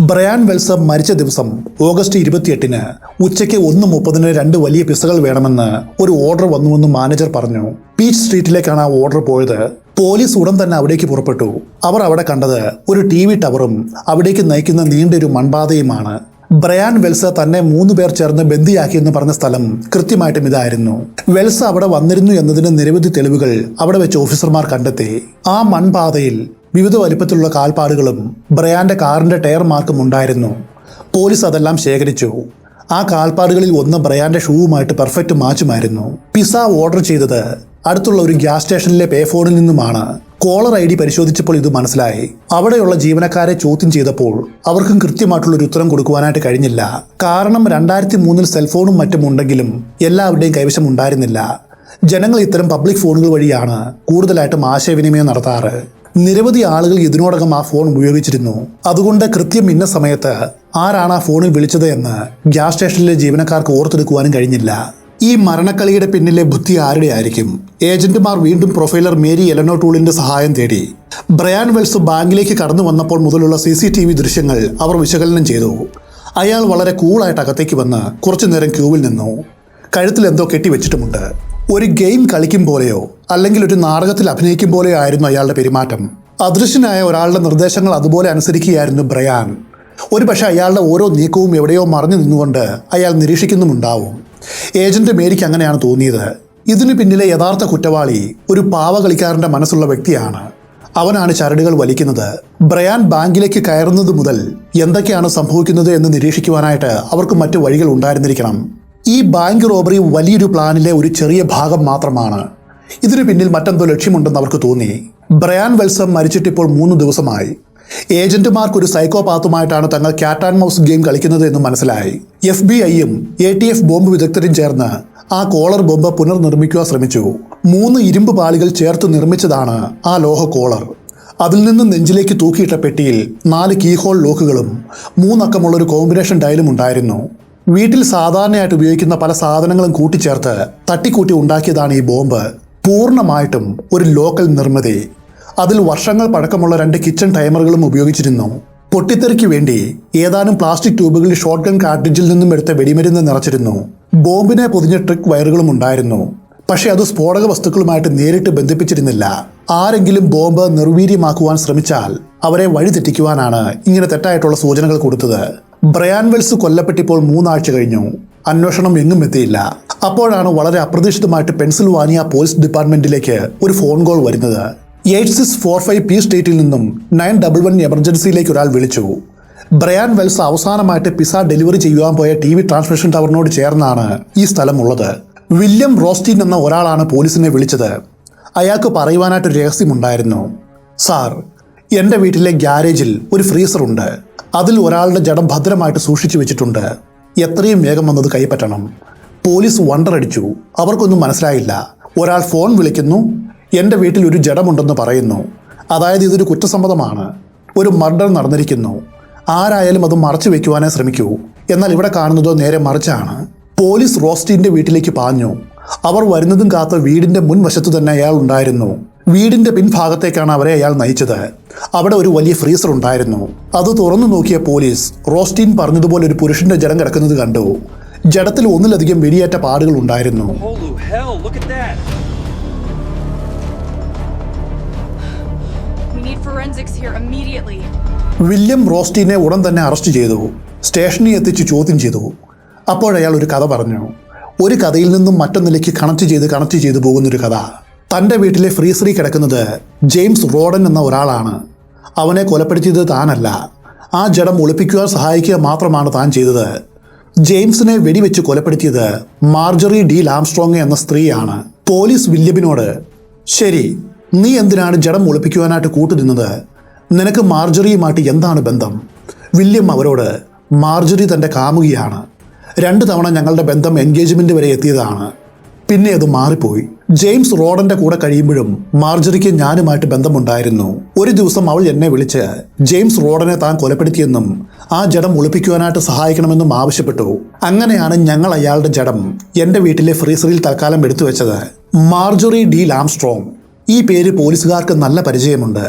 ബ്രയാൻ വെൽസ് മരിച്ച ദിവസം ഓഗസ്റ്റ് 28-ന് ഉച്ചയ്ക്ക് 1:30 2 വലിയ പിസകൾ വേണമെന്ന് ഒരു ഓർഡർ വന്നുവെന്ന് മാനേജർ പറഞ്ഞു. പീച്ച് സ്ട്രീറ്റിലേക്കാണ് ആ ഓർഡർ പോയത്. പോലീസ് ഉടൻ തന്നെ അവിടേക്ക് പുറപ്പെട്ടു. അവർ അവിടെ കണ്ടത് ഒരു TV ടവറും അവിടേക്ക് നയിക്കുന്ന നീണ്ടൊരു മൺപാതയുമാണ്. ബ്രയാൻ വെൽസ് തന്നെ 3 പേർ ചേർന്ന് ബന്ദിയാക്കിയെന്ന് പറഞ്ഞ സ്ഥലം കൃത്യമായിട്ടും ഇതായിരുന്നു. വെൽസ് അവിടെ വന്നിരുന്നു എന്നതിന് നിരവധി തെളിവുകൾ അവിടെ വെച്ച് ഓഫീസർമാർ കണ്ടെത്തി. ആ മൺപാതയിൽ വിവിധ വലിപ്പത്തിലുള്ള കാൽപ്പാടുകളും ബ്രയാന്റെ കാറിന്റെ ടയർ മാർക്കും ഉണ്ടായിരുന്നു. പോലീസ് അതെല്ലാം ശേഖരിച്ചു. ആ കാൽപ്പാടുകളിൽ ഒന്ന് ബ്രയാന്റെ ഷൂവുമായിട്ട് പെർഫെക്റ്റ് മാച്ചുമായിരുന്നു. പിസ്സ ഓർഡർ ചെയ്തത് അടുത്തുള്ള ഒരു ഗ്യാസ് സ്റ്റേഷനിലെ പേ ഫോണിൽ നിന്നുമാണ്. കോളർ ID പരിശോധിച്ചപ്പോൾ ഇത് മനസ്സിലായി. അവിടെയുള്ള ജീവനക്കാരെ ചോദ്യം ചെയ്തപ്പോൾ അവർക്കും കൃത്യമായിട്ടുള്ള ഒരു ഉത്തരം കൊടുക്കുവാനായിട്ട് കഴിഞ്ഞില്ല. കാരണം 2003-ൽ സെൽഫോണും മറ്റും ഉണ്ടെങ്കിലും എല്ലാവരുടെയും കൈവശം ഉണ്ടായിരുന്നില്ല. ജനങ്ങൾ ഇത്തരം പബ്ലിക് ഫോണുകൾ വഴിയാണ് കൂടുതലായിട്ടും ആശയവിനിമയം നടത്താറ്. നിരവധി ആളുകൾ ഇതിനോടകം ആ ഫോൺ ഉപയോഗിച്ചിരുന്നു. അതുകൊണ്ട് കൃത്യം ഇന്ന സമയത്ത് ആരാണ് ആ ഫോണിൽ വിളിച്ചത് എന്ന് ഗ്യാസ് സ്റ്റേഷനിലെ ജീവനക്കാർക്ക് ഓർത്തെടുക്കുവാനും കഴിഞ്ഞില്ല. ഈ മരണക്കളിയുടെ പിന്നിലെ ബുദ്ധി ആരുടെ ആയിരിക്കും? ഏജന്റുമാർ വീണ്ടും പ്രൊഫൈലർ മേരി എലനോ ടൂളിന്റെ സഹായം തേടി. ബ്രയാൻ വെൽസ് ബാങ്കിലേക്ക് കടന്നു വന്നപ്പോൾ മുതലുള്ള CCTV ദൃശ്യങ്ങൾ അവർ വിശകലനം ചെയ്തു. അയാൾ വളരെ കൂളായിട്ട് അകത്തേക്ക് വന്ന് കുറച്ചു നേരം ക്യൂവിൽ നിന്നു. കഴുത്തിൽ എന്തോ കെട്ടിവെച്ചിട്ടുമുണ്ട്. ഒരു ഗെയിം കളിക്കും പോലെയോ അല്ലെങ്കിൽ ഒരു നാടകത്തിൽ അഭിനയിക്കും പോലെയോ ആയിരുന്നു അയാളുടെ പെരുമാറ്റം. അദൃശ്യനായ ഒരാളുടെ നിർദ്ദേശങ്ങൾ അതുപോലെ അനുസരിക്കുകയായിരുന്നു ബ്രയാൻ. ഒരുപക്ഷെ അയാളുടെ ഓരോ നീക്കവും എവിടെയോ മറഞ്ഞു നിന്നുകൊണ്ട് അയാൾ നിരീക്ഷിക്കുന്നുമുണ്ടാവും. ഏജന്റ് മേരിക്ക് അങ്ങനെയാണ് തോന്നിയത്. ഇതിനു പിന്നിലെ യഥാർത്ഥ കുറ്റവാളി ഒരു പാവ കളിക്കാരൻ്റെ മനസ്സുള്ള വ്യക്തിയാണ്. അവനാണ് ചരടുകൾ വലിക്കുന്നത്. ബ്രയാൻ ബാങ്കിലേക്ക് കയറുന്നത് മുതൽ എന്തൊക്കെയാണ് സംഭവിക്കുന്നത് എന്ന് നിരീക്ഷിക്കുവാനായിട്ട് അവർക്ക് മറ്റു വഴികൾ ഉണ്ടായിരുന്നിരിക്കണം. ഈ ബാങ്ക് റോബറി വലിയൊരു പ്ലാനിലെ ഒരു ചെറിയ ഭാഗം മാത്രമാണ്. ഇതിനു പിന്നിൽ മറ്റെന്തോ ലക്ഷ്യമുണ്ടെന്ന് അവർക്ക് തോന്നി. ബ്രയാൻ വെൽസ് മരിച്ചിട്ടിപ്പോൾ 3 ദിവസമായി. ഏജന്റുമാർക്കൊരു സൈക്കോപാത്തുമായിട്ടാണ് തങ്ങൾ ക്യാറ്റ് ആൻഡ് മൗസ് ഗെയിം കളിക്കുന്നത് എന്ന് മനസ്സിലായി. FBI-യും ATF ബോംബ് വിദഗ്ധരും ചേർന്ന് ആ കോളർ ബോംബ് പുനർനിർമ്മിക്കുവാൻ ശ്രമിച്ചു. 3 ഇരുമ്പ് പാളികൾ ചേർത്ത് നിർമ്മിച്ചതാണ് ആ ലോഹ കോളർ. അതിൽ നിന്ന് നെഞ്ചിലേക്ക് തൂക്കിയിട്ട പെട്ടിയിൽ 4 കീഹോൾ ലോക്കുകളും 3 അക്കമുള്ളൊരു കോമ്പിനേഷൻ ഡയലും ഉണ്ടായിരുന്നു. വീട്ടിൽ സാധാരണയായിട്ട് ഉപയോഗിക്കുന്ന പല സാധനങ്ങളും കൂട്ടിച്ചേർത്ത് തട്ടിക്കൂട്ടി ഉണ്ടാക്കിയതാണ് ഈ ബോംബ്. പൂർണ്ണമായിട്ടും ഒരു ലോക്കൽ നിർമ്മിതി. അതിൽ വർഷങ്ങൾ പഴക്കമുള്ള 2 കിച്ചൺ ടൈമറുകളും ഉപയോഗിച്ചിരുന്നു. പൊട്ടിത്തെറിക്ക് വേണ്ടി ഏതാനും പ്ലാസ്റ്റിക് ട്യൂബുകളിൽ ഷോട്ട് ഗൺ കാർട്രിഡ്ജിൽ നിന്നും എടുത്ത വെടിമരുന്ന് നിറച്ചിരുന്നു. ബോംബിനെ പൊതിഞ്ഞ ട്രിക്ക് വയറുകളും ഉണ്ടായിരുന്നു. പക്ഷേ അത് സ്ഫോടക വസ്തുക്കളുമായിട്ട് നേരിട്ട് ബന്ധിപ്പിച്ചിരുന്നില്ല. ആരെങ്കിലും ബോംബ് നിർവീര്യമാക്കുവാൻ ശ്രമിച്ചാൽ അവരെ വഴിതെറ്റിക്കുവാനാണ് ഇങ്ങനെ തെറ്റായിട്ടുള്ള സൂചനകൾ കൊടുത്തത്. ബ്രയാൻ വെൽസ് കൊല്ലപ്പെട്ടിപ്പോൾ 3 ആഴ്ച കഴിഞ്ഞു. അന്വേഷണം എങ്ങും എത്തിയില്ല. അപ്പോഴാണ് വളരെ അപ്രതീക്ഷിതമായിട്ട് പെൻസിൽവാനിയ പോലീസ് ഡിപ്പാർട്ട്മെന്റിലേക്ക് ഒരു ഫോൺ കോൾ വരുന്നത്. 8645 P സ്ട്രീറ്റിൽ നിന്നും 911 എമർജൻസിയിലേക്ക് ഒരാൾ വിളിച്ചു. ബ്രയാൻ വെൽസ് അവസാനമായിട്ട് പിസ ഡെലിവറി ചെയ്യുവാൻ പോയ TV ട്രാൻസ്മിഷൻ ടവറിനോട് ചേർന്നാണ് ഈ സ്ഥലമുള്ളത്. വില്യം റോസ്റ്റീൻ എന്ന ഒരാളാണ് പോലീസിനെ വിളിച്ചത്. അയാൾക്ക് പറയുവാനായിട്ടൊരു രഹസ്യമുണ്ടായിരുന്നു. സാർ, എൻ്റെ വീട്ടിലെ ഗ്യാരേജിൽ ഒരു ഫ്രീസറുണ്ട്. അതിൽ ഒരാളുടെ ജഡം ഭദ്രമായിട്ട് സൂക്ഷിച്ചു വെച്ചിട്ടുണ്ട്. എത്രയും വേഗം വന്നത് കൈപ്പറ്റണം. പോലീസ് വണ്ടറടിച്ചു. അവർക്കൊന്നും മനസ്സിലായില്ല. ഒരാൾ ഫോൺ വിളിക്കുന്നു, എൻ്റെ വീട്ടിൽ ഒരു ജഡമുണ്ടെന്ന് പറയുന്നു. അതായത് ഇതൊരു കുറ്റസമ്മതമാണ്. ഒരു മർഡർ നടന്നിരിക്കുന്നു. ആരായാലും അത് മറച്ചു വെക്കുവാനേ ശ്രമിക്കൂ. എന്നാൽ ഇവിടെ കാണുന്നതോ നേരെ മറിച്ചാണ്. പോലീസ് റോസ്റ്റീൻ്റെ വീട്ടിലേക്ക് പാഞ്ഞു. അവർ വരുന്നതും കാത്ത് വീടിൻ്റെ മുൻവശത്തു തന്നെ അയാൾ ഉണ്ടായിരുന്നു. വീടിൻ്റെ പിൻഭാഗത്തേക്കാണ് അവരെ അയാൾ നയിച്ചത്. അവിടെ ഒരു വലിയ ഫ്രീസർ ഉണ്ടായിരുന്നു. അത് തുറന്നു നോക്കിയ പോലീസ് റോസ്റ്റീൻ പറഞ്ഞതുപോലെ ഒരു പുരുഷന്റെ ജഡം കിടക്കുന്നത് കണ്ടു. ജഡത്തിൽ ഒന്നിലധികം വെടിയേറ്റ പാടുകൾ ഉണ്ടായിരുന്നു. വില്യം റോസ്റ്റീനെ ഉടൻ തന്നെ അറസ്റ്റ് ചെയ്തു. സ്റ്റേഷനിൽ എത്തിച്ച് ചോദ്യം ചെയ്തു. അപ്പോഴയാൾ ഒരു കഥ പറഞ്ഞു. ഒരു കഥയിൽ നിന്നും മറ്റൊന്നിലേക്ക് കണക്ട് ചെയ്ത് പോകുന്നൊരു കഥ. തൻ്റെ വീട്ടിലെ ഫ്രീസറിൽ കിടക്കുന്നത് ജെയിംസ് റോഡൻ എന്ന ഒരാളാണ്. അവനെ കൊലപ്പെടുത്തിയത് താനല്ല. ആ ജഡം ഒളിപ്പിക്കുവാൻ സഹായിക്കുക മാത്രമാണ് താൻ ചെയ്തത്. ജെയിംസിനെ വെടിവെച്ച് കൊലപ്പെടുത്തിയത് മാർജറി ഡി ലാംസ്ട്രോങ് എന്ന സ്ത്രീയാണ്. പോലീസ് വില്യമിനോട്, ശരി, നീ എന്തിനാണ് ജഡം ഒളിപ്പിക്കുവാനായിട്ട് കൂട്ടുനിന്നത്? നിനക്ക് മാർജറിയുമായിട്ട് എന്താണ് ബന്ധം? വില്യം അവരോട്, മാർജറി തൻ്റെ കാമുകിയാണ്. 2 തവണ ഞങ്ങളുടെ ബന്ധം എൻഗേജ്മെന്റ് വരെ എത്തിയതാണ്. പിന്നെ അത് മാറിപ്പോയി. ജെയിംസ് റോഡന്റെ കൂടെ കഴിയുമ്പോഴും മാർജറിക്ക് ഞാനുമായിട്ട് ബന്ധമുണ്ടായിരുന്നു. ഒരു ദിവസം അവൾ എന്നെ വിളിച്ച് ജെയിംസ് റോഡനെ താൻ കൊലപ്പെടുത്തിയെന്നും ആ ജഡം ഒളിപ്പിക്കുവാനായിട്ട് സഹായിക്കണമെന്നും ആവശ്യപ്പെട്ടു. അങ്ങനെയാണ് ഞങ്ങൾ അയാളുടെ ജഡം എൻ്റെ വീട്ടിലെ ഫ്രീസറിൽ തൽക്കാലം എടുത്തു വെച്ചത്. Marjorie Diehl Armstrong. ഈ പേര് പോലീസുകാർക്ക് നല്ല പരിചയമുണ്ട്.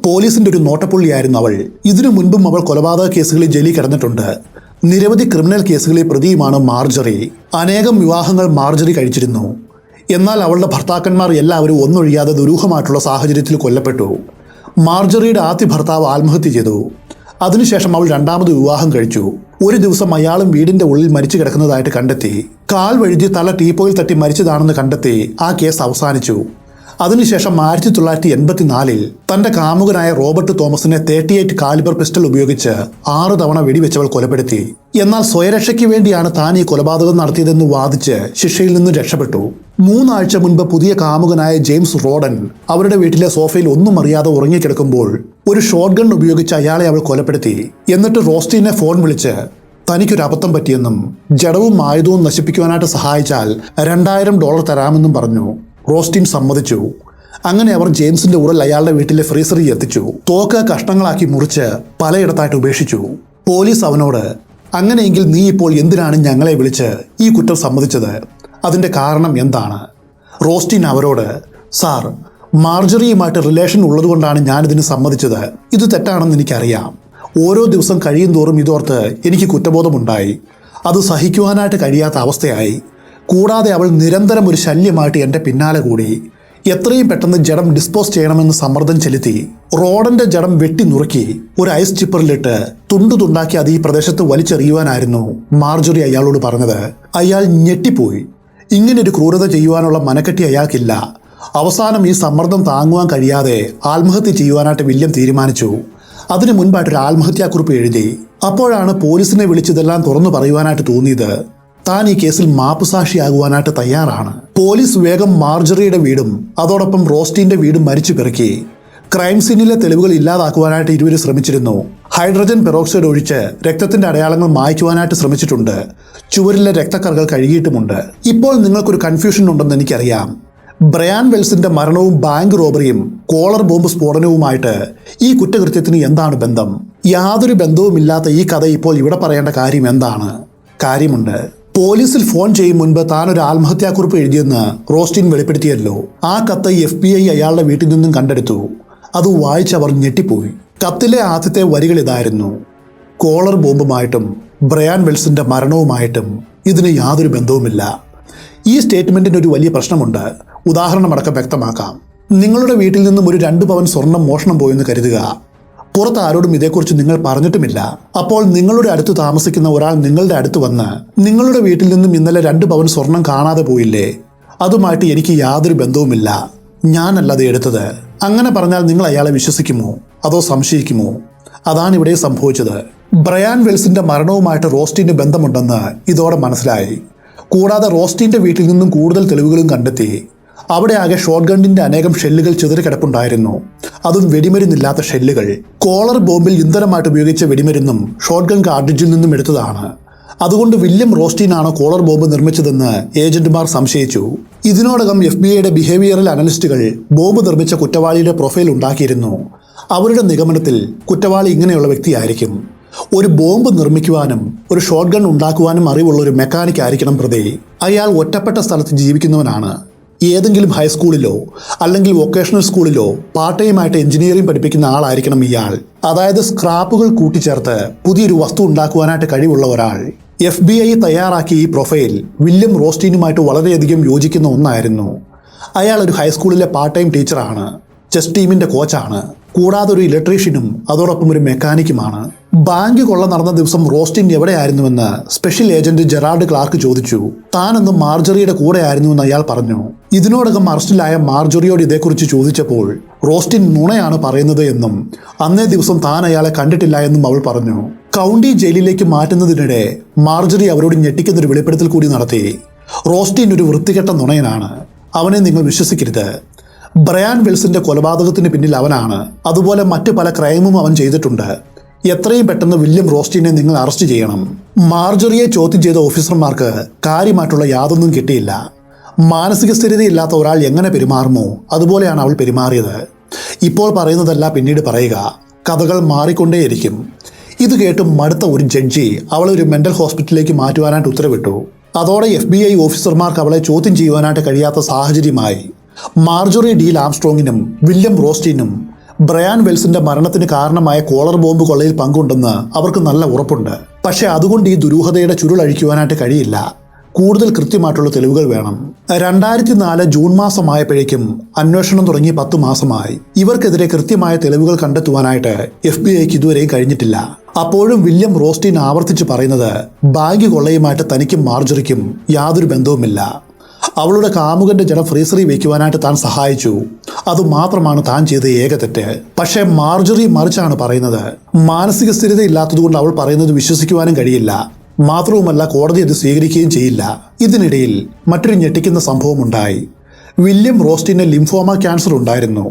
പോലീസിന്റെ ഒരു നോട്ടപ്പുള്ളിയായിരുന്നു അവൾ. ഇതിനു മുൻപും അവൾ കൊലപാതക കേസുകളിൽ ജയിലിൽ കിടന്നിട്ടുണ്ട്. നിരവധി ക്രിമിനൽ കേസുകളിൽ പ്രതിയുമാണ് മാർജറി. അനേകം വിവാഹങ്ങൾ മാർജറി കഴിച്ചിരുന്നു. എന്നാൽ അവളുടെ ഭർത്താക്കന്മാർ എല്ലാവരും ഒന്നൊഴിയാതെ ദുരൂഹമായിട്ടുള്ള സാഹചര്യത്തിൽ കൊല്ലപ്പെട്ടു. മാർജറിയുടെ ആദ്യ ഭർത്താവ് ആത്മഹത്യ ചെയ്തു. അതിനുശേഷം അവൾ 2ാമത് വിവാഹം കഴിച്ചു. ഒരു ദിവസം അയാളും വീടിന്റെ ഉള്ളിൽ മരിച്ചു കിടക്കുന്നതായിട്ട് കണ്ടെത്തി. കാൽ വഴുതി തല ടീപ്പോയിൽ തട്ടി മരിച്ചതാണെന്ന് കണ്ടെത്തി ആ കേസ് അവസാനിച്ചു. അതിനുശേഷം 1984 തന്റെ കാമുകനായ റോബർട്ട് തോമസിനെ 38 കാലിബർ പിസ്റ്റൾ ഉപയോഗിച്ച് 6 തവണ വെടിവെച്ചവൾ കൊലപ്പെടുത്തി. എന്നാൽ സ്വയരക്ഷയ്ക്ക് വേണ്ടിയാണ് താൻ ഈ കൊലപാതകം നടത്തിയതെന്ന് വാദിച്ച് ശിക്ഷയിൽ നിന്ന് രക്ഷപ്പെട്ടു. 3 ആഴ്ച മുൻപ് പുതിയ കാമുകനായ ജെയിംസ് റോഡൻ അവരുടെ വീട്ടിലെ സോഫയിൽ ഒന്നും അറിയാതെ ഉറങ്ങിക്കിടക്കുമ്പോൾ ഒരു ഷോട്ട് ഗൺ ഉപയോഗിച്ച് അയാളെ അവൾ കൊലപ്പെടുത്തി. എന്നിട്ട് റോസ്റ്റീനെ ഫോൺ വിളിച്ച് തനിക്കൊരു അബദ്ധം പറ്റിയെന്നും ജഡവും ആയുധവും നശിപ്പിക്കുവാനായിട്ട് സഹായിച്ചാൽ $2000 തരാമെന്നും പറഞ്ഞു. റോസ്റ്റീൻ സമ്മതിച്ചു. അങ്ങനെ അവർ ജെയിംസിന്റെ ഉടൽ അയാളുടെ വീട്ടിലെ ഫ്രീസറിൽ എത്തിച്ചു. തോക്ക് കഷ്ണങ്ങളാക്കി മുറിച്ച് പലയിടത്തായിട്ട് ഉപേക്ഷിച്ചു. പോലീസ് അവനോട്, അങ്ങനെയെങ്കിൽ നീ ഇപ്പോൾ എന്തിനാണ് ഞങ്ങളെ വിളിച്ച് ഈ കുറ്റം സമ്മതിച്ചത്? അതിന്റെ കാരണം എന്താണ്? റോസ്റ്റിൻ അവരോട്, സാർ, മാർജറിയുമായിട്ട് റിലേഷൻ ഉള്ളതുകൊണ്ടാണ് ഞാനിതിന് സമ്മതിച്ചത്. ഇത് തെറ്റാണെന്ന് എനിക്കറിയാം. ഓരോ ദിവസം കഴിയും തോറും ഇതോർത്ത് എനിക്ക് കുറ്റബോധമുണ്ടായി. അത് സഹിക്കുവാനായിട്ട് കഴിയാത്ത അവസ്ഥയായി. കൂടാതെ അവൾ നിരന്തരം ഒരു ശല്യമായിട്ട് എൻ്റെ പിന്നാലെ കൂടി. എത്രയും പെട്ടെന്ന് ജഡം ഡിസ്പോസ് ചെയ്യണമെന്ന് സമ്മർദ്ദം ചെലുത്തി. റോഡന്റെ ജഡം വെട്ടി നുറുക്കി ഒരു ഐസ് ചിപ്പറിലിട്ട് തുണ്ടു തുണ്ടാക്കി അത് ഈ പ്രദേശത്ത് വലിച്ചെറിയുവാനായിരുന്നു മാർജറി അയാളോട് പറഞ്ഞത്. അയാൾ ഞെട്ടിപ്പോയി. ഇങ്ങനൊരു ക്രൂരത ചെയ്യുവാനുള്ള മനക്കെട്ടി അയാൾക്കില്ല. അവസാനം ഈ സമ്മർദ്ദം താങ്ങുവാൻ കഴിയാതെ ആത്മഹത്യ ചെയ്യുവാനായിട്ട് വില്യം തീരുമാനിച്ചു. അതിനു മുൻപായിട്ടൊരു ആത്മഹത്യാക്കുറിപ്പ് എഴുതി. അപ്പോഴാണ് പോലീസിനെ വിളിച്ചതെല്ലാം തുറന്നു പറയുവാനായിട്ട് തോന്നിയത്. താൻ ഈ കേസിൽ മാപ്പുസാക്ഷിയാകുവാനായിട്ട് തയ്യാറാണ്. പോലീസ് വേഗം മാർജറിയുടെ വീടും അതോടൊപ്പം റോസ്റ്റിന്റെ വീടും മരിച്ചു പെറുക്കി. ക്രൈം സീനിലെ തെളിവുകൾ ഇല്ലാതാക്കുവാനായിട്ട് ഇരുവരും ശ്രമിച്ചിരുന്നു. ഹൈഡ്രജൻ പെറോക്സൈഡ് ഒഴിച്ച് രക്തത്തിന്റെ അടയാളങ്ങൾ മായ്ക്കുവാനായിട്ട് ശ്രമിച്ചിട്ടുണ്ട്. ചുവരിലെ രക്തക്കറകൾ കഴുകിയിട്ടുമുണ്ട്. ഇപ്പോൾ നിങ്ങൾക്കൊരു കൺഫ്യൂഷൻ ഉണ്ടെന്ന് എനിക്കറിയാം. ബ്രയാൻ വെൽസിന്റെ മരണവും ബാങ്ക് റോബറിയും കോളർ ബോംബ് സ്ഫോടനവുമായിട്ട് ഈ കുറ്റകൃത്യത്തിന് എന്താണ് ബന്ധം? യാതൊരു ബന്ധവുമില്ലാത്ത ഈ കഥ ഇപ്പോൾ ഇവിടെ പറയേണ്ട കാര്യം എന്താണ്? കാര്യമുണ്ട്. പോലീസിൽ ഫോൺ ചെയ്യും മുൻപ് താൻ ഒരു ആത്മഹത്യാക്കുറിപ്പ് എഴുതിയെന്ന് റോസ്റ്റിൻ വെളിപ്പെടുത്തിയല്ലോ. ആ കത്ത് FBI അയാളുടെ വീട്ടിൽ നിന്നും കണ്ടെടുത്തു. അത് വായിച്ചവർ ഞെട്ടിപ്പോയി. കത്തിലെ ആദ്യത്തെ വരികൾ ഇതായിരുന്നു: കോളർ ബോംബുമായിട്ടും ബ്രയാൻ വെൽസിന്റെ മരണവുമായിട്ടും ഇതിന് യാതൊരു ബന്ധവുമില്ല. ഈ സ്റ്റേറ്റ്മെന്റിന് ഒരു വലിയ പ്രശ്നമുണ്ട്. ഉദാഹരണമടക്കം വ്യക്തമാക്കാം. നിങ്ങളുടെ വീട്ടിൽ നിന്നും ഒരു 2 പവൻ സ്വർണം മോഷണം പോയെന്ന് കരുതുക. പുറത്ത് ആരോടും ഇതേക്കുറിച്ച് നിങ്ങൾ പറഞ്ഞിട്ടുമില്ല. അപ്പോൾ നിങ്ങളുടെ അടുത്ത് താമസിക്കുന്ന ഒരാൾ നിങ്ങളുടെ അടുത്ത് വന്ന്, നിങ്ങളുടെ വീട്ടിൽ നിന്നും ഇന്നലെ 2 പവൻ സ്വർണം കാണാതെ പോയില്ലേ? അതുമായിട്ട് എനിക്ക് യാതൊരു ബന്ധവുമില്ല, ഞാനല്ലാതെ എടുത്തത്. അങ്ങനെ പറഞ്ഞാൽ നിങ്ങൾ അയാളെ വിശ്വസിക്കുമോ അതോ സംശയിക്കുമോ? അതാണ് ഇവിടെ സംഭവിച്ചത്. ബ്രയാൻ വെൽസിന്റെ മരണവുമായിട്ട് റോസ്റ്റിന് ബന്ധമുണ്ടെന്ന് ഇതോടെ മനസ്സിലായി. കൂടാതെ റോസ്റ്റിന്റെ വീട്ടിൽ നിന്നും കൂടുതൽ തെളിവുകളും കണ്ടെത്തി. അവിടെ ആകെ ഷോട്ട് ഗണ്ണിന്റെ അനേകം ഷെല്ലുകൾ ചിതറിക്കിടപ്പുണ്ടായിരുന്നു. അതും വെടിമരുന്നില്ലാത്ത ഷെല്ലുകൾ. കോളർ ബോംബിൽ ഇന്ധനമായിട്ട് ഉപയോഗിച്ച വെടിമരുന്നും ഷോട്ട് ഗൺ കാർട്രിഡ്ജിൽ നിന്നും എടുത്തതാണ്. അതുകൊണ്ട് വില്യം റോസ്റ്റിനാണ് കോളർ ബോംബ് നിർമ്മിച്ചതെന്ന് ഏജന്റുമാർ സംശയിച്ചു. ഇതിനോടകം FBIയുടെ ബിഹേവിയറൽ അനലിസ്റ്റുകൾ ബോംബ് നിർമ്മിച്ച കുറ്റവാളിയുടെ പ്രൊഫൈൽ ഉണ്ടാക്കിയിരുന്നു. അവരുടെ നിഗമനത്തിൽ കുറ്റവാളി ഇങ്ങനെയുള്ള വ്യക്തിയായിരിക്കും. ഒരു ബോംബ് നിർമ്മിക്കുവാനും ഒരു ഷോട്ട് ഗൺ ഉണ്ടാക്കുവാനും അറിവുള്ള ഒരു മെക്കാനിക് ആയിരിക്കണം പ്രതി. അയാൾ ഒറ്റപ്പെട്ട സ്ഥലത്ത് ജീവിക്കുന്നവനാണ്. ഏതെങ്കിലും ഹൈസ്കൂളിലോ അല്ലെങ്കിൽ വൊക്കേഷണൽ സ്കൂളിലോ പാർട്ട് ടൈമായിട്ട് എഞ്ചിനീയറിംഗ് പഠിപ്പിക്കുന്ന ആളായിരിക്കണം ഇയാൾ. അതായത് സ്ക്രാപ്പുകൾ കൂട്ടിച്ചേർത്ത് പുതിയൊരു വസ്തു ഉണ്ടാക്കുവാനായിട്ട് കഴിവുള്ള ഒരാൾ. FBI തയ്യാറാക്കിയ ഈ പ്രൊഫൈൽ വില്യം റോസ്റ്റിനുമായിട്ട് വളരെയധികം യോജിക്കുന്ന ഒന്നായിരുന്നു. അയാൾ ഒരു ഹൈസ്കൂളിലെ പാർട്ട് ടൈം ടീച്ചറാണ്. ചെസ് ടീമിന്റെ കോച്ചാണ്. കൂടാതെ ഒരു ഇലക്ട്രീഷ്യനും അതോടൊപ്പം ഒരു മെക്കാനിക്കുമാണ്. ബാങ്ക് കൊള്ള നടന്ന ദിവസം റോസ്റ്റിൻ എവിടെയായിരുന്നുവെന്ന് സ്പെഷ്യൽ ഏജന്റ് ജെറാർഡ് ക്ലാർക്ക് ചോദിച്ചു. താനെന്നും മാർജറിയുടെ കൂടെ ആയിരുന്നുവെന്ന് അയാൾ പറഞ്ഞു. ഇതിനോടകം അറസ്റ്റിലായ മാർജറിയോട് ഇതേക്കുറിച്ച് ചോദിച്ചപ്പോൾ റോസ്റ്റിൻ നുണയാണ് പറയുന്നത് എന്നും അന്നേ ദിവസം താൻ അയാളെ കണ്ടിട്ടില്ല എന്നും അവൾ പറഞ്ഞു. കൗണ്ടി ജയിലിലേക്ക് മാറ്റുന്നതിനിടെ മാർജറി അവരോട് ഞെട്ടിക്കുന്നൊരു വെളിപ്പെടുത്തൽ കൂടി നടത്തി. റോസ്റ്റിൻ ഒരു വൃത്തികെട്ട നുണയനാണ്. അവനെ നിങ്ങൾ വിശ്വസിക്കരുത്. ബ്രയാൻ വെൽസിന്റെ കൊലപാതകത്തിന് പിന്നിൽ അവനാണ്. അതുപോലെ മറ്റു പല ക്രൈമും അവൻ ചെയ്തിട്ടുണ്ട്. എത്രയും പെട്ടെന്ന് വില്യം റോസ്റ്റിനെ നിങ്ങൾ അറസ്റ്റ് ചെയ്യണം. മാർജറിയെ ചോദ്യം ചെയ്ത ഓഫീസർമാർക്ക് കാര്യമായിട്ടുള്ള യാതൊന്നും കിട്ടിയില്ല. മാനസിക സ്ഥിരതയില്ലാത്ത ഒരാൾ എങ്ങനെ പെരുമാറുമോ അതുപോലെയാണ് അവൾ പെരുമാറിയത്. ഇപ്പോൾ പറയുന്നതല്ല പിന്നീട് പറയുക. കഥകൾ മാറിക്കൊണ്ടേയിരിക്കും. ഇത് കേട്ട് മടുത്ത ഒരു ജഡ്ജി അവളെ ഒരു മെന്റൽ ഹോസ്പിറ്റലിലേക്ക് മാറ്റുവാനായിട്ട് ഉത്തരവിട്ടു. അതോടെ FBI ഓഫീസർമാർക്ക് അവളെ ചോദ്യം ചെയ്യുവാനായിട്ട് കഴിയാത്ത സാഹചര്യമായി. മാർജറി ഡി ലാംസ്ട്രോങ്ങിനും വില്യം റോസ്റ്റിനും ബ്രയാൻ വെൽസിന്റെ മരണത്തിന് കാരണമായ കോളർ ബോംബ് കൊള്ളയിൽ പങ്കുണ്ടെന്ന് അവർക്ക് നല്ല ഉറപ്പുണ്ട്. പക്ഷെ അതുകൊണ്ട് ഈ ദുരൂഹതയുടെ ചുരുളഴിക്കുവാനായിട്ട് കഴിയില്ല. കൂടുതൽ കൃത്യമായിട്ടുള്ള തെളിവുകൾ വേണം. 2004 ജൂൺ മാസമായപ്പോഴേക്കും അന്വേഷണം തുടങ്ങി 10 മാസമായി. ഇവർക്കെതിരെ കൃത്യമായ തെളിവുകൾ കണ്ടെത്തുവാനായിട്ട് FBIക്ക് ഇതുവരെയും കഴിഞ്ഞിട്ടില്ല. അപ്പോഴും വില്യം റോസ്റ്റിൻ ആവർത്തിച്ച് പറയുന്നത് ബാങ്ക് കൊള്ളയുമായിട്ട് തനിക്കും മാർജറിക്കും യാതൊരു ബന്ധവുമില്ല. അവളുടെ കാമുകന്റെ ജഡം ഫ്രീസറിൽ വയ്ക്കുവാനായിട്ട് താൻ സഹായിച്ചു. അതുമാത്രമാണ് താൻ ചെയ്ത ഏക തെറ്റ്. പക്ഷേ മാർജറി മറിച്ചാണ് പറയുന്നത്. മാനസിക സ്ഥിരത ഇല്ലാത്തതുകൊണ്ട് അവൾ പറയുന്നത് വിശ്വസിക്കുവാനും കഴിയില്ല. മാത്രവുമല്ല കോടതി അത് സ്വീകരിക്കുകയും ചെയ്യില്ല. ഇതിനിടയിൽ മറ്റൊരു ഞെട്ടിക്കുന്ന സംഭവമുണ്ടായി. വില്യം റോസ്റ്റിന് ലിംഫോമ ക്യാൻസർ ഉണ്ടായിരുന്നു.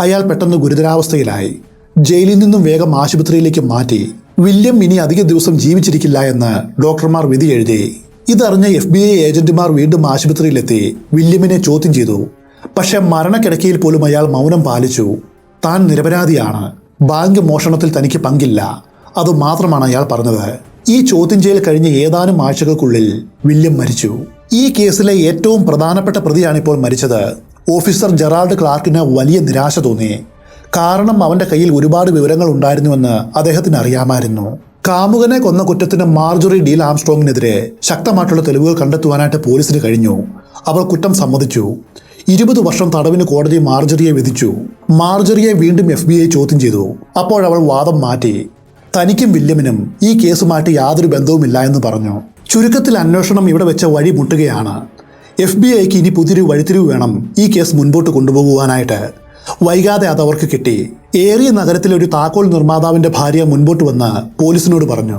അയാൾ പെട്ടെന്ന് ഗുരുതരാവസ്ഥയിലായി. ജയിലിൽ നിന്നും വേഗം ആശുപത്രിയിലേക്ക് മാറ്റി. വില്യം ഇനി അധിക ദിവസം ജീവിച്ചിരിക്കില്ല എന്ന് ഡോക്ടർമാർ വിധി എഴുതി. ഇതറിഞ്ഞ FBI ഏജന്റുമാർ വീണ്ടും ആശുപത്രിയിലെത്തി വില്യമിനെ ചോദ്യം ചെയ്തു. പക്ഷെ മരണക്കിടക്കയിൽ പോലും അയാൾ മൗനം പാലിച്ചു. താൻ നിരപരാധിയാണ്, ബാങ്ക് മോഷണത്തിൽ തനിക്ക് പങ്കില്ല, അതുമാത്രമാണ് അയാൾ പറഞ്ഞത്. ഈ ചോദ്യം ചെയ്യൽ കഴിഞ്ഞ ഏതാനും ആഴ്ചകൾക്കുള്ളിൽ വില്യം മരിച്ചു. ഈ കേസിലെ ഏറ്റവും പ്രധാനപ്പെട്ട പ്രതിയാണിപ്പോൾ മരിച്ചത്. ഓഫീസർ ജെറാൾഡ് ക്ലാർക്കിന് വലിയ നിരാശ തോന്നി. കാരണം അവൻ്റെ കയ്യിൽ ഒരുപാട് വിവരങ്ങൾ ഉണ്ടായിരുന്നുവെന്ന് അദ്ദേഹത്തിന് അറിയാമായിരുന്നു. കാമുകനെ കൊന്ന കുറ്റത്തിന് മാർജറി ഡീൽ ആംസ്ട്രോങ്ങിനെതിരെ ശക്തമായിട്ടുള്ള തെളിവുകൾ കണ്ടെത്തുവാനായിട്ട് പോലീസിന് കഴിഞ്ഞു. അവൾ കുറ്റം സമ്മതിച്ചു. 20 വർഷം തടവിന് കോടതി മാർജറിയെ വിധിച്ചു. മാർജറിയെ വീണ്ടും FBI ചോദ്യം ചെയ്തു. അപ്പോഴവൾ വാദം മാറ്റി. തനിക്കും വില്യമിനും ഈ കേസുമായിട്ട് യാതൊരു ബന്ധവുമില്ല എന്ന് പറഞ്ഞു. ചുരുക്കത്തിൽ അന്വേഷണം ഇവിടെ വെച്ച വഴി മുട്ടുകയാണ്. FBIക്ക് ഇനി പുതിയൊരു വഴിത്തിരിവ് വേണം ഈ കേസ് മുൻപോട്ട് കൊണ്ടുപോകുവാനായിട്ട്. വൈകാതെ അതവർക്ക് കിട്ടി. ഏറിയ നഗരത്തിലെ ഒരു താക്കോൽ നിർമ്മാതാവിന്റെ ഭാര്യ മുൻപോട്ട് വന്ന് പോലീസിനോട് പറഞ്ഞു,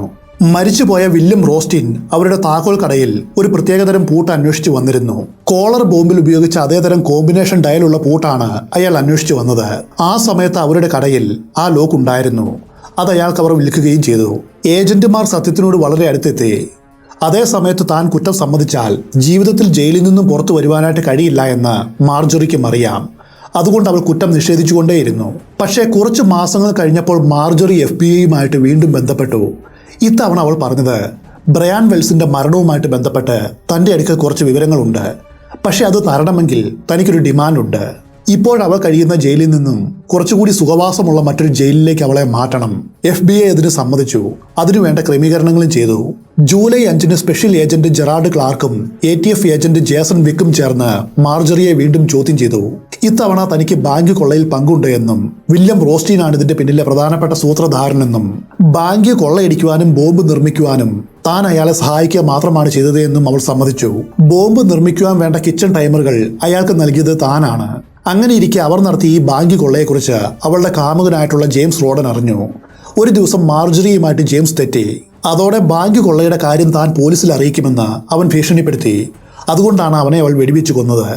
മരിച്ചുപോയ വില്യം റോസ്റ്റിൻ അവരുടെ താക്കോൽ കടയിൽ ഒരു പ്രത്യേകതരം പൂട്ട് അന്വേഷിച്ചു വന്നിരുന്നു. കോളർ ബോംബിൽ ഉപയോഗിച്ച അതേതരം കോമ്പിനേഷൻ ഡയലുള്ള പൂട്ടാണ് അയാൾ അന്വേഷിച്ചു വന്നത്. ആ സമയത്ത് അവരുടെ കടയിൽ ആ ലോക്ക് ഉണ്ടായിരുന്നു. അത് അയാൾക്ക് അവർ വിൽക്കുകയും ചെയ്തു. ഏജന്റുമാർ സത്യത്തിനോട് വളരെ അടുത്തെത്തി. അതേ സമയത്ത് താൻ കുറ്റം സമ്മതിച്ചാൽ ജീവിതത്തിൽ ജയിലിൽ നിന്നും പുറത്തു വരുവാനായിട്ട് കഴിയില്ല എന്ന് മാർജറിക്കും അറിയാം. അതുകൊണ്ട് അവൾ കുറ്റം നിഷേധിച്ചുകൊണ്ടേയിരുന്നു. പക്ഷേ കുറച്ച് മാസങ്ങൾ കഴിഞ്ഞപ്പോൾ മാർജറി FBIയുമായിട്ട് വീണ്ടും ബന്ധപ്പെട്ടു. ഇത്തവണ അവൾ പറഞ്ഞത് ബ്രയാൻ വെൽസിന്റെ മരണവുമായിട്ട് ബന്ധപ്പെട്ട് തൻ്റെ അടുക്കൽ കുറച്ച് വിവരങ്ങളുണ്ട്. പക്ഷെ അത് തരണമെങ്കിൽ തനിക്കൊരു ഡിമാൻഡുണ്ട്. ഇപ്പോഴവൾ കഴിയുന്ന ജയിലിൽ നിന്നും കുറച്ചുകൂടി സുഖവാസമുള്ള മറ്റൊരു ജയിലിലേക്ക് അവളെ മാറ്റണം. FBI അതിന് സമ്മതിച്ചു. അതിനുവേണ്ട ക്രമീകരണങ്ങളും ചെയ്തു. ജൂലൈ 5-ന് സ്പെഷ്യൽ ഏജന്റ് ജെറാൾഡ് ക്ലാർക്കും ATF ഏജന്റ് ജേസൺ വിക്കും ചേർന്ന് മാർജറിയെ വീണ്ടും ചോദ്യം ചെയ്തു. ഇത്തവണ തനിക്ക് ബാങ്ക് കൊള്ളയിൽ പങ്കുണ്ട് എന്നും വില്യം റോസ്റ്റീനാണ് ഇതിന്റെ പിന്നിലെ പ്രധാനപ്പെട്ട സൂത്രധാരനെന്നും ബാങ്ക് കൊള്ളയടിക്കുവാനും ബോംബ് നിർമ്മിക്കുവാനും താൻ അയാളെ സഹായിക്കുക മാത്രമാണ് ചെയ്തത് എന്നും അവൾ സമ്മതിച്ചു. ബോംബ് നിർമ്മിക്കുവാൻ വേണ്ട കിച്ചൺ ടൈമറുകൾ അയാൾക്ക് നൽകിയത് താനാണ്. അങ്ങനെ ഇരിക്കെ അവർ നടത്തിയ ഈ ബാങ്ക് കൊള്ളയെക്കുറിച്ച് അവളുടെ കാമുകനായിട്ടുള്ള ജെയിംസ് റോഡൻ അറിഞ്ഞു. ഒരു ദിവസം മാർജറിയുമായിട്ട് ജെയിംസ് തെറ്റി. അതോടെ ബാങ്ക് കൊള്ളയുടെ കാര്യം താൻ പോലീസിൽ അറിയിക്കുമെന്ന് അവൻ ഭീഷണിപ്പെടുത്തി. അതുകൊണ്ടാണ് അവനെ അവൾ വെടിവെച്ചു കൊന്നത്.